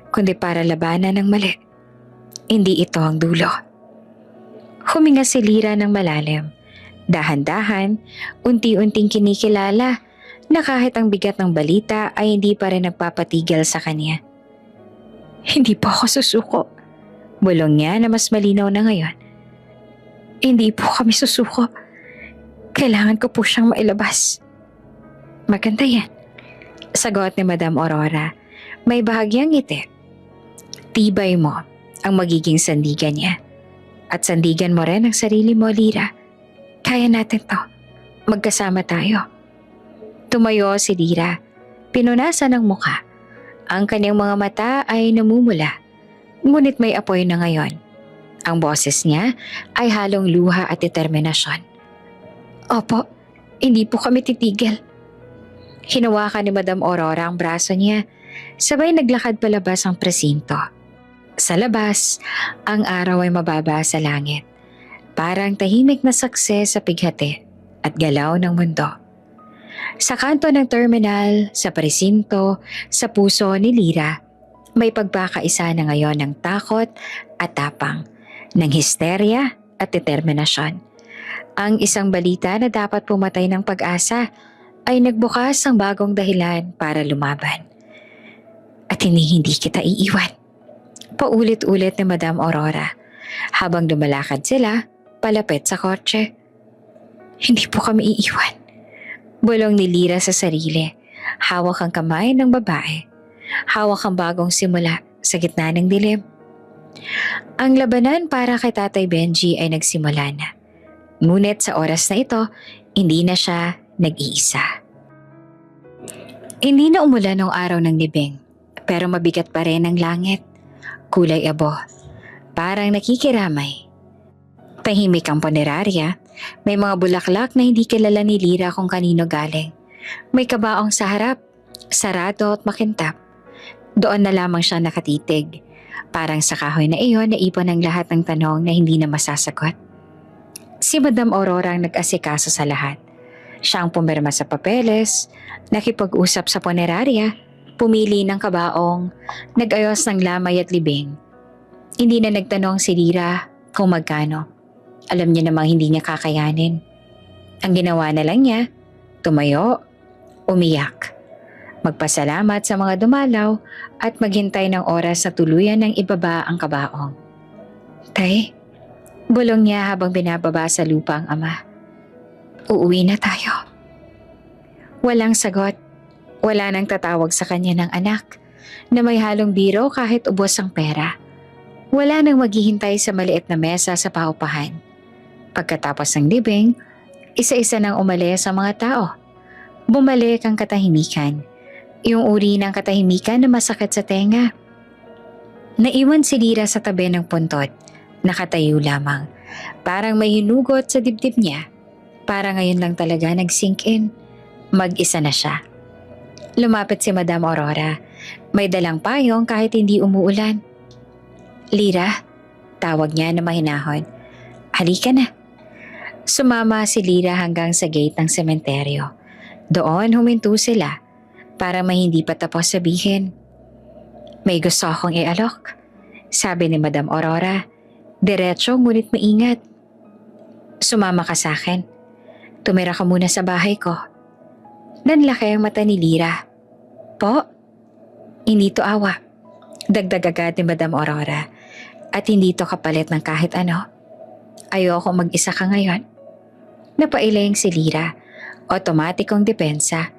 kundi para labanan ng mali. Hindi ito ang dulo. Huminga si Lyra ng malalim. Dahan-dahan, unti-unting kinikilala na kahit ang bigat ng balita ay hindi pa rin nagpapatigil sa kanya. Hindi po ako susuko. Bulong niya na mas malinaw na ngayon. Hindi po kami susuko. Kailangan ko po siyang mailabas. Maganda yan. Sagot ni Madam Aurora. May bahagyang ngiti. Tibay mo ang magiging sandigan niya. At sandigan mo rin ang sarili mo, Lira. Kaya natin to. Magkasama tayo. Tumayo si Lira. Pinunasan ng muka. Ang kanyang mga mata ay namumula. Ngunit may apoy na ngayon. Ang boses niya ay halong luha at determinasyon. Opo, hindi po kami titigil. Hinawakan ni Madam Aurora ang braso niya. Sabay naglakad palabas ang presinto. Sa labas, ang araw ay mababa sa langit. Parang tahimik na sakse sa pighati at galaw ng mundo. Sa kanto ng terminal, sa presinto, sa puso ni Lira, may pagkakaisa na ngayon ng takot at tapang, ng histerya at determinasyon. Ang isang balita na dapat pumatay ng pag-asa ay nagbukas ng bagong dahilan para lumaban. At hindi kita iiwan. Paulit-ulit ni Madam Aurora habang lumalakad sila palapit sa kotse. Hindi po kami iiwan. Bulong ni Lira sa sarili. Hawak ang kamay ng babae. Hawak ang bagong simula sa gitna ng dilim. Ang labanan para kay Tatay Benji ay nagsimula na. Ngunit sa oras na ito, hindi na siya nag-iisa. Hindi na umulan ng araw ng libing, pero mabigat pa rin ang langit. Kulay abo, parang nakikiramay. Tahimik ang punerarya, may mga bulaklak na hindi kilala ni Lira kung kanino galing. May kabaong sa harap, sarado at makintab. Doon na lamang siya nakatitig. Parang sa kahoy na iyon naipon ang lahat ng tanong na hindi na masasagot. Si Madam Aurora ang nag-asikaso sa lahat. Siya ang pumirma sa papeles, nakipag-usap sa punerarya, pumili ng kabaong, nag-ayos ng lamay at libing. Hindi na nagtanong si Lira kung magkano. Alam niya namang hindi niya kakayanin. Ang ginawa na lang niya, tumayo, umiyak. Magpasalamat sa mga dumalaw at maghintay ng oras na tuluyan ng ibaba ang kabaong. Tay, bulong niya habang binababa sa lupa ang ama. Uuwi na tayo. Walang sagot. Wala nang tatawag sa kanya ng anak na may halong biro kahit ubos ang pera. Wala nang maghihintay sa maliit na mesa sa paupahan. Pagkatapos ng libing, isa-isa nang umalis ang mga tao. Bumalik ang katahimikan. Yung uri ng katahimikan na masakit sa tenga. Naiwan si Lira sa tabi ng puntod. Nakatayo lamang. Parang may hinugot sa dibdib niya. Para ngayon lang talaga nag-sink in. Mag-isa na siya. Lumapit si Madam Aurora. May dalang payong kahit hindi umuulan. Lira, tawag niya na mahinahon. Halika na. Sumama si Lira hanggang sa gate ng sementeryo. Doon huminto sila para may hindi pa tapos sabihin. May gusto akong ialok, sabi ni Madam Aurora. Diretso ngunit maingat. Sumama ka sa akin. Tumira ka muna sa bahay ko. Nanlaki ang mata ni Lira. Po? Hindi to awa. Dagdag agad ni Madam Aurora. At hindi to kapalit ng kahit ano. Ayoko mag-isa ka ngayon. Napailing si Lira. Otomatikong depensa.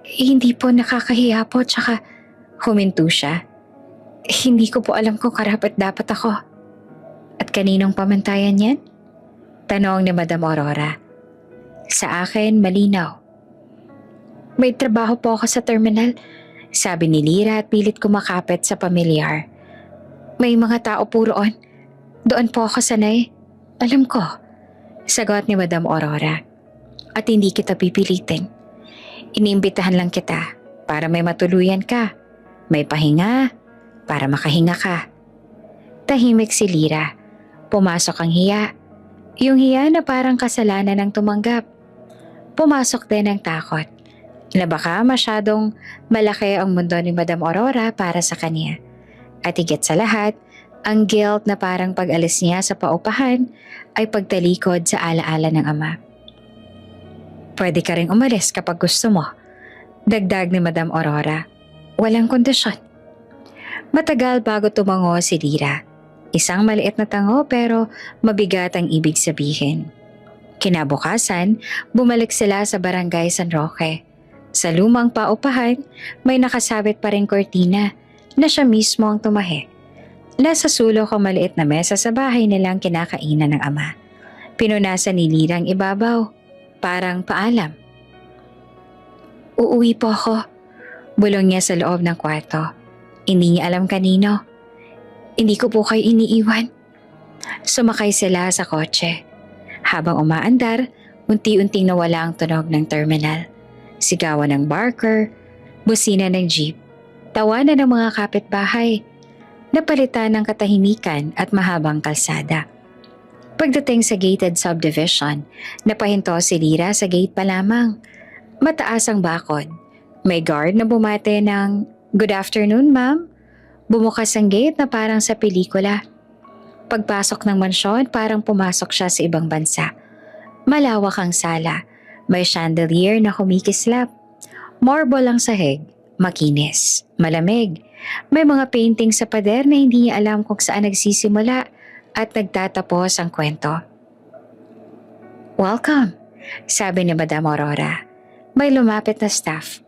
Hindi po nakakahiya po tsaka huminto siya. Hindi ko po alam kung karapat dapat ako. At kaninong pamantayan yan? Tanong ni Madam Aurora. Sa akin, malinaw. May trabaho po ako sa terminal, sabi ni Lira at pilit kumakapit sa pamilyar. May mga tao po roon. Doon po ako sanay. Alam ko, sagot ni Madam Aurora. At hindi kita pipilitin. Iniimbitahan lang kita para may matuluyan ka. May pahinga para makahinga ka. Tahimik si Lira. Pumasok ang hiya. Yung hiya na parang kasalanan ng tumanggap. Pumasok din ang takot. Na baka masyadong malaki ang mundo ni Madam Aurora para sa kanya. At higit sa lahat, ang guilt na parang pag-alis niya sa paupahan ay pagtalikod sa alaala ng ama. Pwede ka ring umalis kapag gusto mo. Dagdag ni Madam Aurora. Walang kondisyon. Matagal bago tumango si Lira. Isang maliit na tango pero mabigat ang ibig sabihin. Kinabukasan, bumalik sila sa barangay San Roque. Sa lumang paupahan, may nakasabit pa ring kortina na siya mismo ang tumahi. Nasa sulok ang maliit na mesa sa bahay nilang kinakainan ng ama. Pinunasan ni Lira ang ibabaw, parang paalam. Uuwi po ako. Bulong niya sa loob ng kwarto. Hindi niya alam kanino. Hindi ko po kayo iniiwan. Sumakay sila sa kotse. Habang umaandar, unti-unting nawala ang tunog ng terminal. Sigawan ng barker, busina ng jeep, tawanan ng mga kapitbahay. Napalitan ng katahimikan at mahabang kalsada. Pagdating sa gated subdivision, napahinto si Lira sa gate pa lamang. Mataas ang bakod. May guard na bumate ng, "Good afternoon, ma'am." Bumukas ang gate na parang sa pelikula. Pagpasok ng mansyon, parang pumasok siya sa ibang bansa. Malawak ang sala. May chandelier na kumikislap. Marble ang sahig. Makinis. Malamig. May mga painting sa pader na hindi niya alam kung saan nagsisimula at nagtatapos ang kwento. "Welcome," sabi ni Madam Aurora. May lumapit na staff.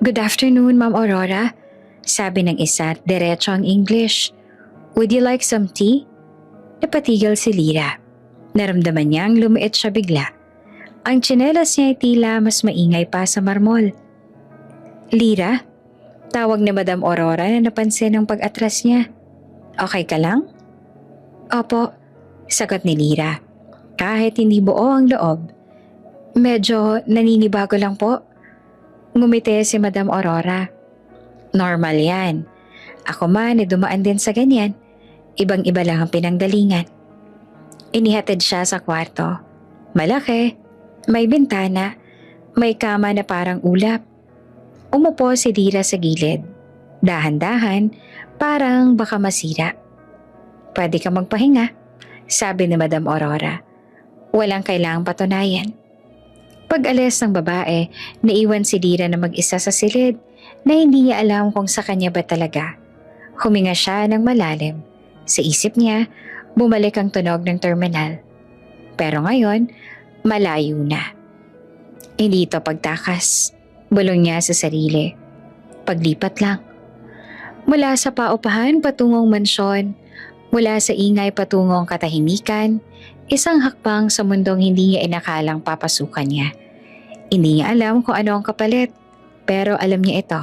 "Good afternoon, Ma'am Aurora," sabi ng isa at diretso ang English. "Would you like some tea?" Napatigil si Lira. Naramdaman niyang lumiit siya bigla. Ang tsinelas niya ay tila mas maingay pa sa marmol. "Lira?" Tawag ni Madam Aurora na napansin ang pag-atras niya. "Okay ka lang?" "Opo," sagot ni Lira. Kahit hindi buo ang loob. "Medyo naninibago lang po." Ngumiti si Madam Aurora. "Normal yan. Ako man dumaan din sa ganyan. Ibang-iba lang ang pinanggalingan." Inihatid siya sa kwarto. Malaki, may bintana, may kama na parang ulap. Umupo si Lira sa gilid. Dahan-dahan, parang baka masira. "Pwede ka magpahinga," sabi ni Madam Aurora. Walang kailangang patunayan. Pag-alis ng babae, naiwan si Lira na mag-isa sa silid na hindi niya alam kung sa kanya ba talaga. Huminga siya ng malalim. Sa isip niya, bumalik ang tunog ng terminal. Pero ngayon, malayo na. Hindi ito pagtakas. Bulong niya sa sarili. Paglipat lang. Mula sa paupahan patungong mansyon, mula sa ingay patungong katahimikan, isang hakbang sa mundong hindi niya inakalang papasukan niya. Hindi niya alam kung ano ang kapalit, pero alam niya ito.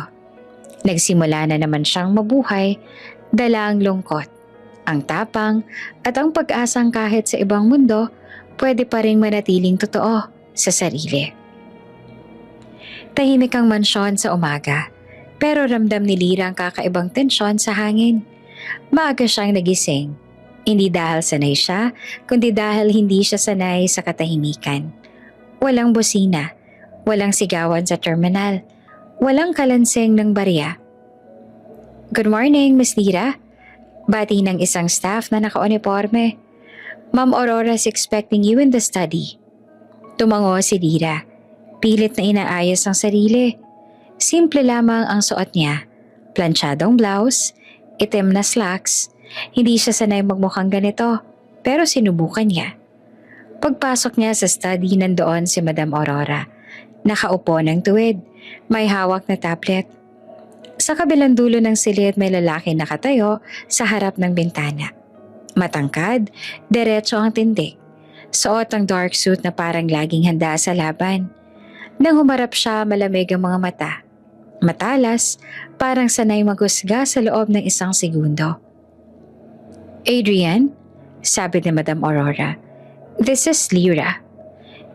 Nagsimula na naman siyang mabuhay, dala ang lungkot, ang tapang at ang pag-asang kahit sa ibang mundo, pwede pa rin manatiling totoo sa sarili. Tahimik ang mansyon sa umaga, pero ramdam ni Lira ang kakaibang tensyon sa hangin. Maaga siyang nagising, hindi dahil sanay siya, kundi dahil hindi siya sanay sa katahimikan. Walang busina, walang sigawan sa terminal, walang kalanseng ng barya. "Good morning, Miss Lira," bati ng isang staff na naka-uniforme. "Ma'am Aurora's expecting you in the study." Tumango si Lira. Pilit na inaayos ang sarili. Simple lamang ang suot niya. Planchadong blouse, itim na slacks. Hindi siya sanay magmukhang ganito, pero sinubukan niya. Pagpasok niya sa study, nandoon si Madam Aurora. Nakaupo ng tuwid, may hawak na tablet. Sa kabilang dulo ng silid may lalaki nakatayo sa harap ng bintana. Matangkad, diretso ang tindig. Suot ang dark suit na parang laging handa sa laban. Nang humarap siya, malamig ang mga mata. Matalas, parang sanay maghusga sa loob ng isang segundo. "Adrian?" sabi ni Madam Aurora. "This is Lira."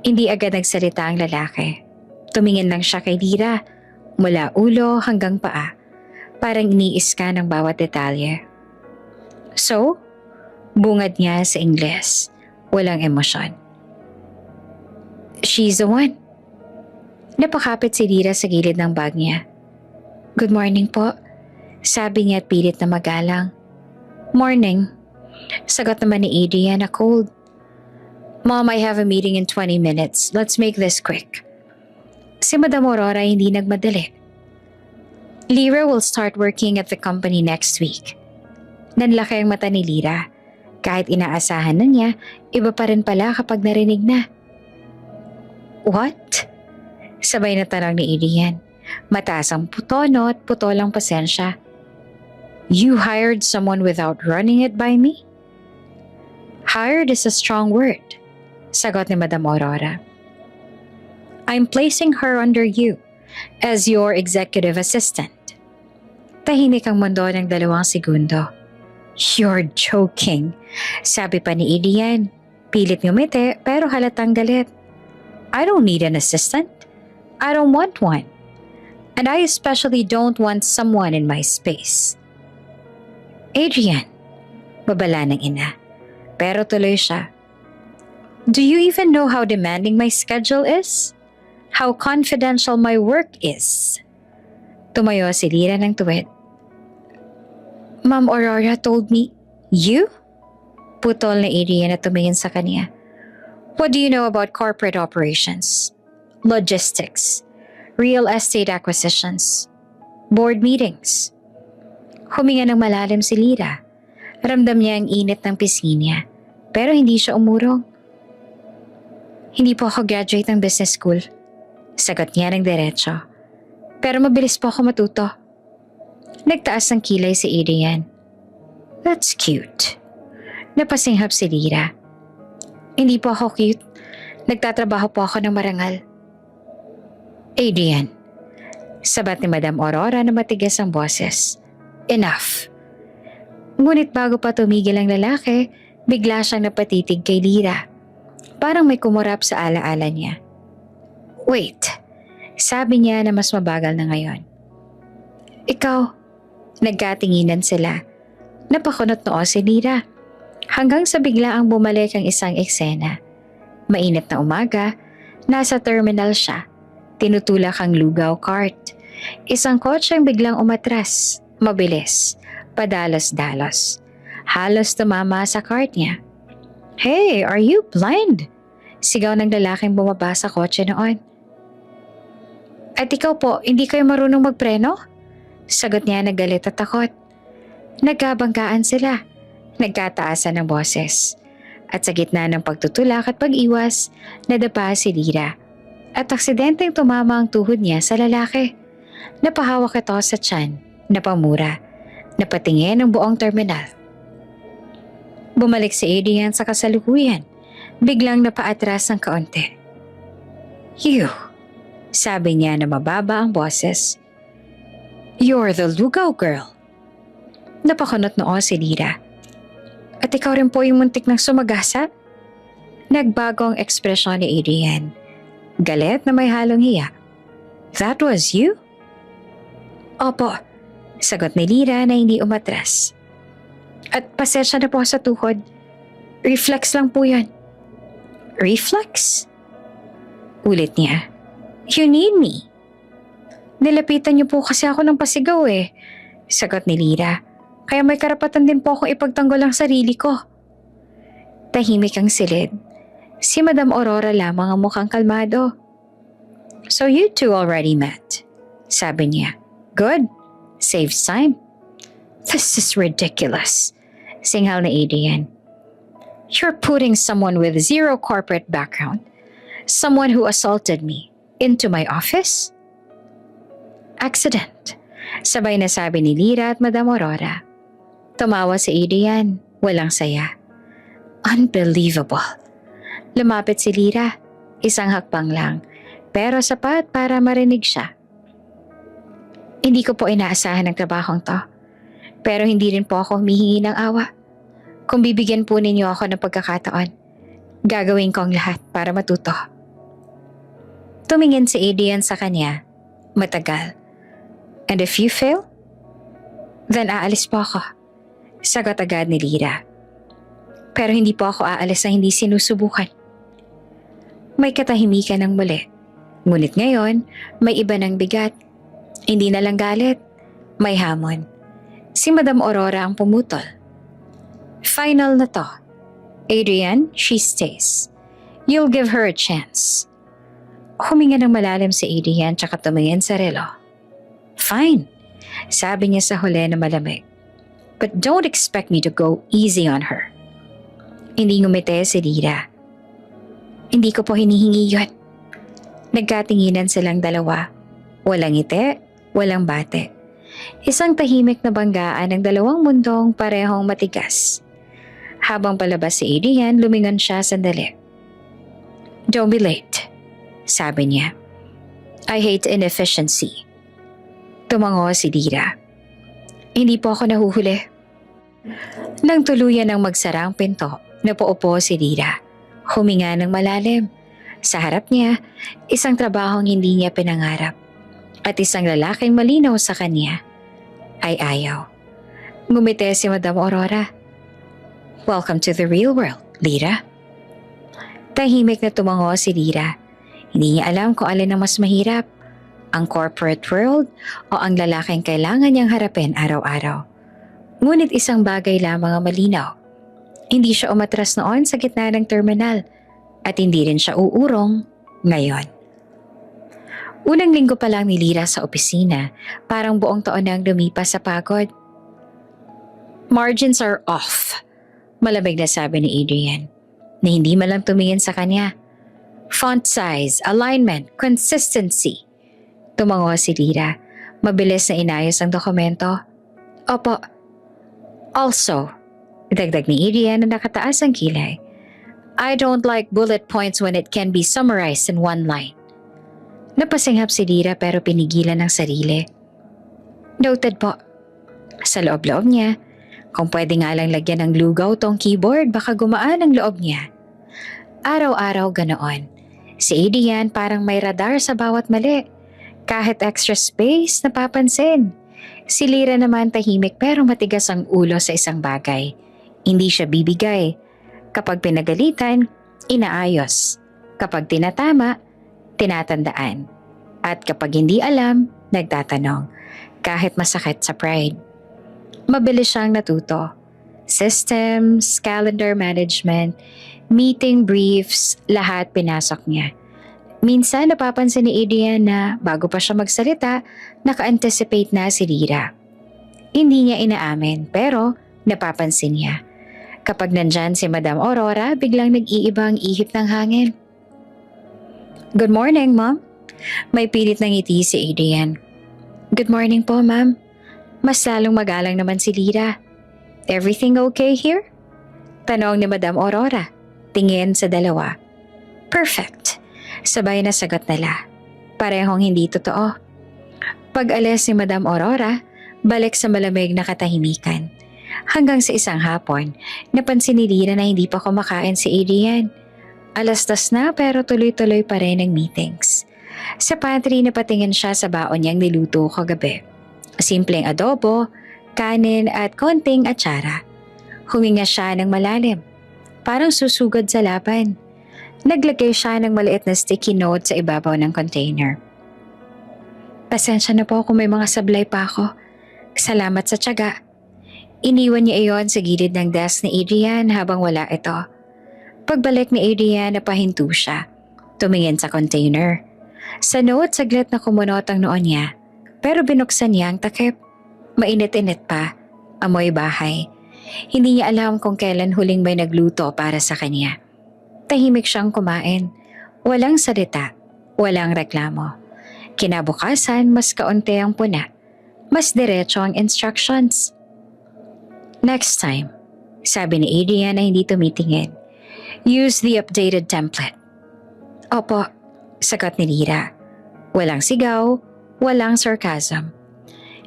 Hindi agad nagsalita ang lalaki. Tumingin lang siya kay Lira, mula ulo hanggang paa. Parang iniiska ng bawat detalye. "So?" Bungad niya sa Ingles. Walang emosyon. "She's the one." Napakapit si Lira sa gilid ng bag niya. "Good morning po," sabi niya at pilit na magalang. "Morning," sagot naman ni Adrian na cold. Mom, I have a meeting in 20 minutes. Let's make this quick. Si Madam Aurora hindi nagmadali. Lyra will start working at the company next week. Nanlaki ang mata ni Lyra. Kahit inaasahan na niya, iba pa rin pala kapag narinig na. What? Sabay na tanong ni Adrian. Mataas ang putono at putol ang pasensya. You hired someone without running it by me? Hired is a strong word, sagot ni Madam Aurora. I'm placing her under you as your executive assistant. Tahimik ang mundo ng 2 segundo. You're joking, sabi pa ni Adrian. Pilit ngumiti pero halatang galit. I don't need an assistant. I don't want one. And I especially don't want someone in my space. Adrian, babala ng ina. Pero tuloy siya. Do you even know how demanding my schedule is? How confidential my work is? Tumayo si Lyra ng tuwid. Ma'am Aurora told me, you? Putol na Adrian at tumingin sa kanya. What do you know about corporate operations? Logistics, real estate acquisitions, board meetings. Huminga ng malalim si Lyra. Ramdam niya ang init ng pisngi niya, pero hindi siya umurong. Hindi po ako graduate ng business school. Sagot niya ng diretso. Pero mabilis po ako matuto. Nagtaas ng kilay si Adrian. That's cute. Napasinghap si Lyra. Hindi po ako cute. Nagtatrabaho po ako ng marangal. Adrian, sabat ni Madam Aurora na matigas ang boses. Enough. Ngunit bago pa tumigil ang lalaki, bigla siyang napatitig kay Lyra. Parang may kumurap sa alaala niya. Wait, sabi niya na mas mabagal na ngayon. Ikaw, nagkatinginan sila. Napakunot noo si Lyra. Hanggang sa bigla ang bumalik ang isang eksena. Mainit na umaga, nasa terminal siya. Tinutulak ang lugaw cart. Isang kotseng biglang umatras, mabilis, padalos-dalos. Halos tumama sa cart niya. Hey, are you blind? Sigaw ng lalaking bumaba sa kotse noon. At ikaw po, hindi kayo marunong magpreno? Sagot niya na galit at takot. Nagkabanggaan sila. Nagkataasan ng boses. At sa gitna ng pagtutulak at pag-iwas, nadapa si Lyra. At aksidenteng tumama ang tuhod niya sa lalaki. Napahawak ito sa tiyan, napamura, napatingin ang buong terminal. Bumalik si Adrian sa kasalukuyan, biglang napaatras ng kaunti. You, sabi niya na mababa ang boses. You're the lugaw girl. Napakunot noo si Lyra. At ikaw rin po yung muntik ng sumagasa? Nagbago ang ekspresyon ni Adrian. Galit na may halong hiya. That was you? Opo, sagot ni Lyra na hindi umatras. At pasensya na po sa tuhod. Reflex lang po yan. Reflex? Ulit niya. You need me. Nilapitan niyo po kasi ako ng pasigaw eh. Sagot ni Lyra. Kaya may karapatan din po akong ipagtanggol ang sarili ko. Tahimik ang silid. Si Madam Aurora lamang ang mukhang kalmado. So you two already met? Sabi niya. Good. Saves time. This is ridiculous. Singhal na Adrian. You're putting someone with zero corporate background, someone who assaulted me, into my office? Accident. Sabay na sabi ni Lyra at Madam Aurora. Tumawa si Adrian. Walang saya. Unbelievable. Lumapit si Lyra. Isang hakbang lang, pero sapat para marinig siya. Hindi ko po inaasahan ang trabahong to, pero hindi rin po ako humihingi ng awa. Kung bibigyan po ninyo ako ng pagkakataon, gagawin ko ang lahat para matuto. Tumingin si Adrian sa kanya, matagal. And if you fail, then aalis po ako. Sagot agad ni Lyra. Pero hindi po ako aalis na hindi sinusubukan. May katahimikan ng muli. Ngunit ngayon, may iba ng bigat. Hindi na lang galit, may hamon. Si Madam Aurora ang pumutol. Final na to. Adrian, she stays. You'll give her a chance. Huminga ng malalim si Adrian tsaka tumingin sa relo. Fine, sabi niya sa huli na malamig. But don't expect me to go easy on her. Hindi ngumiti si Lira. Hindi ko po hinihingi yun. Nagkatinginan silang dalawa. Walang ngiti, walang bate. Isang tahimik na banggaan ng dalawang mundong parehong matigas. Habang palabas si Adrian, lumingon siya sandali. Don't be late, sabi niya. I hate inefficiency. Tumango si Lira. Hindi po ako nahuhuli. Nang tuluyan ng magsara ang pinto, napaupo si Lira. Huminga ng malalim. Sa harap niya, isang trabahong hindi niya pinangarap. At isang lalaking malinaw sa kanya ay ayaw. Ngumiti si Madam Aurora. Welcome to the real world, Lira. Tahimik na tumango si Lira. Hindi niya alam kung alin ang mas mahirap, ang corporate world o ang lalaking kailangan niyang harapin araw-araw. Ngunit isang bagay lamang ang malinaw. Hindi siya umatras noon sa gitna ng terminal at hindi rin siya uurong ngayon. Unang linggo pa lang ni Lira sa opisina, parang buong taon nang lumipas sa pagod. Margins are off, malamig na sabi ni Adrian, na hindi malang tumingin sa kanya. Font size, alignment, consistency. Tumango si Lira, mabilis na inayos ang dokumento. Opo. Also, dagdag ni Adrian na nakataas ang kilay. I don't like bullet points when it can be summarized in one line. Napasinghap si Lira pero pinigilan ng sarili. Noted po. Sa loob-loob niya, kung pwede nga lang lagyan ng lugaw tong keyboard, baka gumaan ang loob niya. Araw-araw ganoon. Si Adrian parang may radar sa bawat mali. Kahit extra space, napapansin. Si Lira naman tahimik pero matigas ang ulo sa isang bagay. Hindi siya bibigay. Kapag pinagalitan, inaayos. Kapag tinatama, tinatandaan. At kapag hindi alam, nagtatanong. Kahit masakit sa pride. Mabilis siyang natuto. Systems, calendar management, meeting briefs, lahat pinasok niya. Minsan napapansin ni Adrian na bago pa siya magsalita, naka-anticipate na si Lira. Hindi niya inaamin pero napapansin niya. Kapag nandyan si Madam Aurora, biglang nag-iiba ang ihip ng hangin. Good morning, Ma'am. May pilit ng ngiti si Adrian. Good morning po, Ma'am. Mas lalong magalang naman si Lira. Everything okay here? Tanong ni Madam Aurora. Tingin sa dalawa. Perfect. Sabay na sagot nila. Parehong hindi totoo. Pag alis ni Madam Aurora, balik sa malamig na katahimikan. Hanggang sa isang hapon, napansin ni Lira na hindi pa kumakain si Adrian. Alas-10 na pero tuloy-tuloy pa rin ang meetings. Sa pantry napatingin siya sa baon niyang niluto kagabi. Simpleng adobo, kanin at konting atsara. Huminga siya ng malalim. Parang susugod sa laban. Naglagay siya ng maliit na sticky note sa ibabaw ng container. Pasensya na po kung may mga sablay pa ako. Salamat sa tiyaga. Iniwan niya iyon sa gilid ng desk ni Adrian habang wala ito. Pagbalik ni Adrian, napahinto siya. Tumingin sa container. Sa note, saglit na kumunot ang noon niya. Pero binuksan niya ang takip. Mainit-init pa. Amoy bahay. Hindi niya alam kung kailan huling may nagluto para sa kanya. Tahimik siyang kumain. Walang salita. Walang reklamo. Kinabukasan, mas kaunti ang puna. Mas diretso ang instructions. Next time, sabi ni Adrian na hindi tumitingin. Use the updated template. Opo, sagot ni Lira. Walang sigaw, walang sarcasm.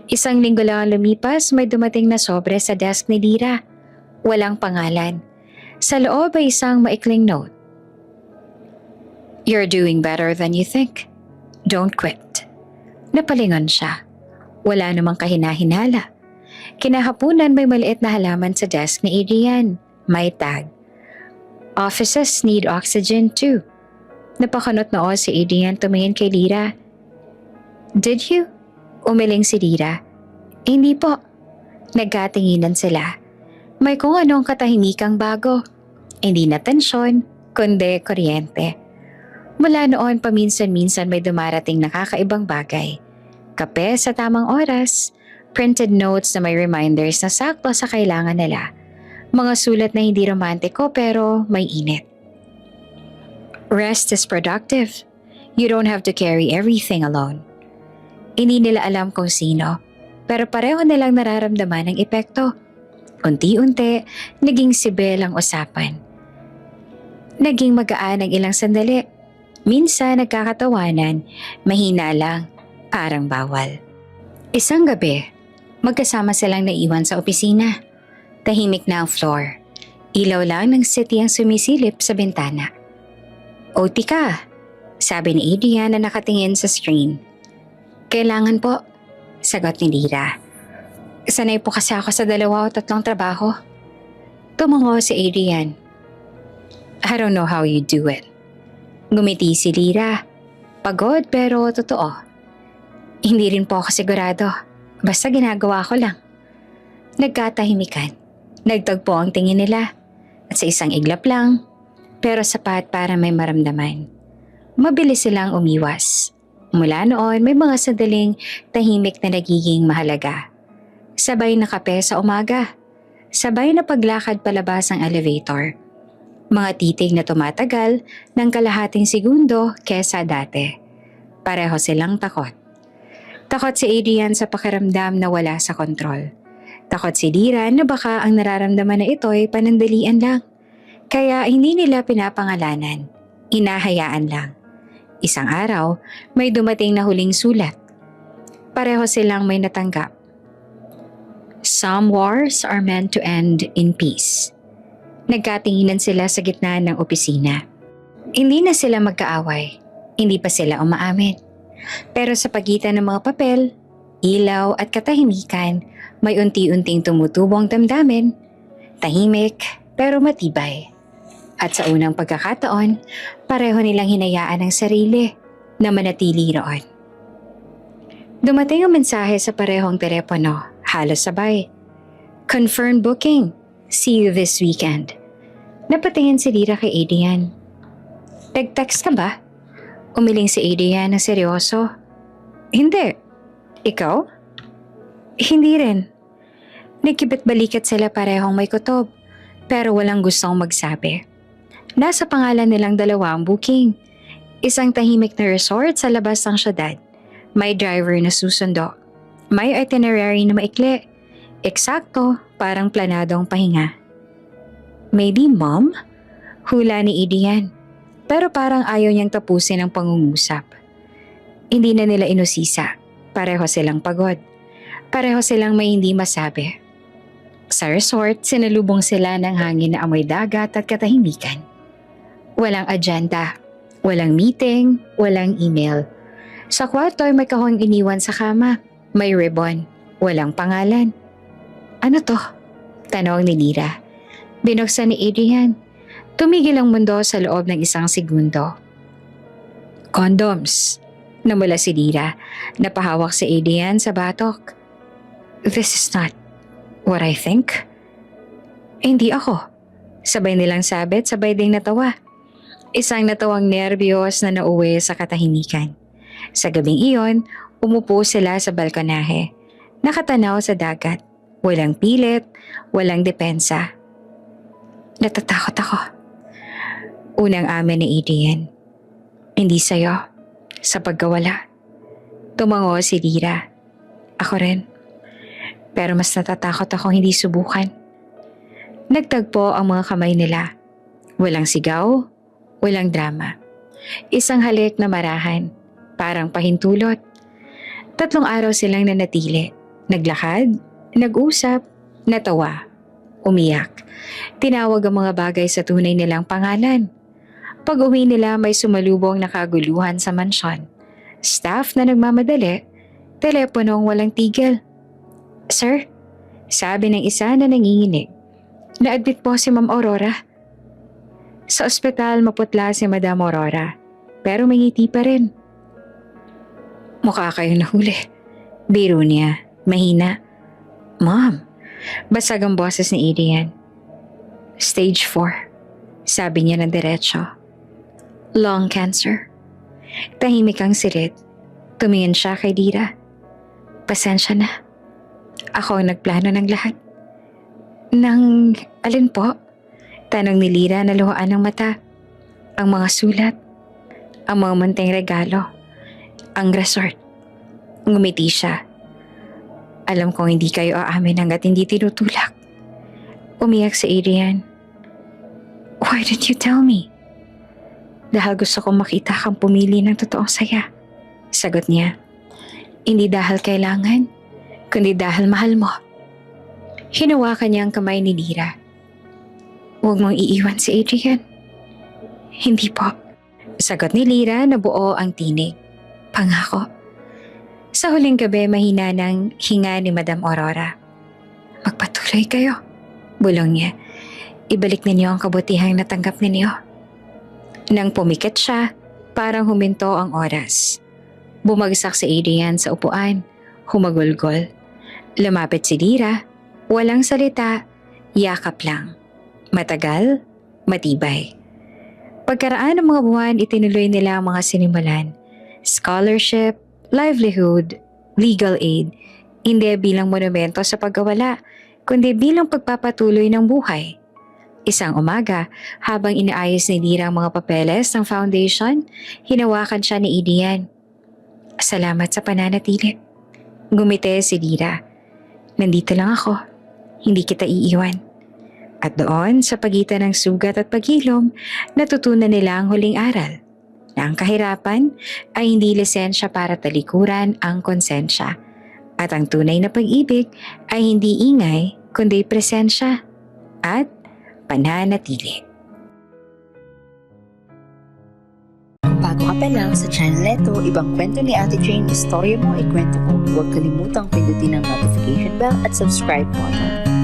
Isang linggo lang ang lumipas, may dumating na sobre sa desk ni Lira. Walang pangalan. Sa loob ay isang maikling note. You're doing better than you think. Don't quit. Napalingon siya. Wala namang kahina-hinala. Kinahapunan may maliit na halaman sa desk ni Adrian. May tag. Offices need oxygen too. Napakanot noo si Adrian tumingin kay Lira. Did you? Umiling si Lira. Hindi po. Nagkatinginan sila. May kung anong katahimikang bago. Hindi na tensyon, kundi kuryente. Mula noon paminsan-minsan may dumarating na kakaibang bagay. Kape sa tamang oras, printed notes na may reminders na sakto sa kailangan nila. Mga sulat na hindi romantiko pero may init. Rest is productive. You don't have to carry everything alone. Hindi nila alam kung sino, pero pareho nilang nararamdaman ang epekto. Unti-unti, naging sibel ang usapan. Naging magaan ang ilang sandali. Minsan nagkakatawanan, mahina lang, parang bawal. Isang gabi, magkasama silang naiwan sa opisina. Tahimik na ang floor. Ilaw lang ng city ang sumisilip sa bintana. "OT ka," sabi ni Adrian na nakatingin sa screen. "Kailangan po," sagot ni Lira. "Sanay po kasi ako sa 2 o 3 trabaho." Tumango si Adrian. "I don't know how you do it." Ngumiti si Lira. Pagod pero totoo. "Hindi rin po ako sigurado. Basta ginagawa ko lang." Nagkatahimikan. Nagtagpo ang tingin nila. At sa isang iglap lang, pero sapat para may maramdaman. Mabilis silang umiwas. Mula noon, may mga sandaling tahimik na nagiging mahalaga. Sabay na kape sa umaga. Sabay na paglakad palabas ng elevator. Mga titig na tumatagal ng kalahating segundo kesa dati. Pareho silang takot. Takot si Adrian sa pakiramdam na wala sa kontrol. Takot si Lira na baka ang nararamdaman na ito'y panandalian lang. Kaya hindi nila pinapangalanan. Inahayaan lang. Isang araw, may dumating na huling sulat. Pareho silang may natanggap. "Some wars are meant to end in peace." Nagkatinginan sila sa gitna ng opisina. Hindi na sila magkaaway. Hindi pa sila umaamin. Pero sa pagitan ng mga papel, ilaw at katahimikan, may unti-unting tumutubong damdamin. Tahimik pero matibay. At sa unang pagkakataon, pareho nilang hinayaan ang sarili na manatili roon. Dumating ang mensahe sa parehong telepono, halos sabay. "Confirm booking. See you this weekend." Napatingin si Lira kay Adrian. "Nag-text ka ba?" Umiling si Adrian na seryoso. "Hindi. Ikaw?" "Hindi rin." Nagkibit-balikat sila parehong may kutob, pero walang gustong magsabi. Nasa pangalan nilang 2 ang booking. Isang tahimik na resort sa labas ng syudad. May driver na susundo. May itinerary na maikli. Eksakto, parang planadong pahinga. "Maybe mom?" Hula ni Adrian. Pero parang ayaw niyang tapusin ang pangungusap. Hindi na nila inusisa. Pareho silang pagod. Pareho silang may hindi masabi. Sa resort, sinalubong sila ng hangin na amoy dagat at katahimikan. Walang agenda, walang meeting, walang email. Sa kwarto ay may kahon iniwan sa kama. May ribbon, walang pangalan. "Ano to?" tanong ni Lira. Binuksan ni Adrian. Tumigil ang mundo sa loob ng isang segundo. "Condoms," namula si Lira. Napahawak si Adrian sa batok. "This is not what I think." "Hindi ako." Sabay nilang sabit, sabay ding natawa. Isang natawang nerbiyos na nauwi sa katahimikan. Sa gabing iyon, umupo sila sa balkonahe. Nakatanaw sa dagat. Walang pilit, walang depensa. "Natatakot ako." Unang amin ni Adrian. "Hindi sa'yo, sa pagkawala." Tumango si Lira. "Ako rin. Pero mas natatakot ako hindi subukan." Nagtagpo ang mga kamay nila. Walang sigaw, walang drama. Isang halik na marahan, parang pahintulot. 3 araw silang nanatili. Naglakad, nag-usap, natawa, umiyak. Tinawag ang mga bagay sa tunay nilang pangalan. Pag-uwi nila may sumalubong na kaguluhan sa mansyon. Staff na nagmamadali, teleponong walang tigil. "Sir," sabi ng isa na nanginginig. "Na-admit po si Ma'am Aurora." Sa ospital maputla si Madam Aurora, pero may ngiti pa rin. "Mukha kayo nahuli." Biro niya, mahina. "Ma'am," basag ang boses ni Adrian. "Stage 4. Sabi niya na diretso. Lung cancer. Tahimik ang sirit. Tumingin siya kay Lira. Pasensya na. Ako ang nagplano ng lahat. Nang alin po? Tanong ni Lira na luhaan ng mata. Ang mga sulat. Ang mga munting regalo. Ang resort. Ngumiti siya. Alam kong hindi kayo aamin hanggat hindi tinutulak. Umiyak si Adrian. Why didn't you tell me? Dahil gusto kong makita kang pumili ng totoong saya. Sagot niya. Hindi dahil kailangan, kundi dahil mahal mo. Hinawakan niya ang kamay ni Lira. Huwag mong iiwan si Adrian. Hindi po. Sagot ni Lira na buo ang tinig. Pangako. Sa huling gabi, mahina ng hinga ni Madam Aurora. Magpatuloy kayo. Bulong niya. Ibalik ninyo ang kabutihang natanggap ninyo. Nang pumikit siya, parang huminto ang oras. Bumagsak si Adrian sa upuan, humagulgol. Lumapit si Lira, walang salita, yakap lang. Matagal, matibay. Pagkaraan ng mga buwan, itinuloy nila ang mga sinimulan. Scholarship, livelihood, legal aid, hindi bilang monumento sa pagkawala, kundi bilang pagpapatuloy ng buhay. Isang umaga, habang inaayos ni Lira ang mga papeles ng foundation, hinawakan siya ni Adrian. Salamat sa pananatili. Gumite si Lira. Nandito lang ako. Hindi kita iiwan. At doon, sa pagitan ng sugat at paghilom, natutunan nila ang huling aral. Na ang kahirapan ay hindi lisensya para talikuran ang konsensya. At ang tunay na pag-ibig ay hindi ingay, kundi presensya at pananatili. Bago ka pa lang sa channel neto, ibang kwento ni Ate Jane, istorya mo, ikwento ko. Huwag kalimutang pindutin ang notification bell at subscribe button.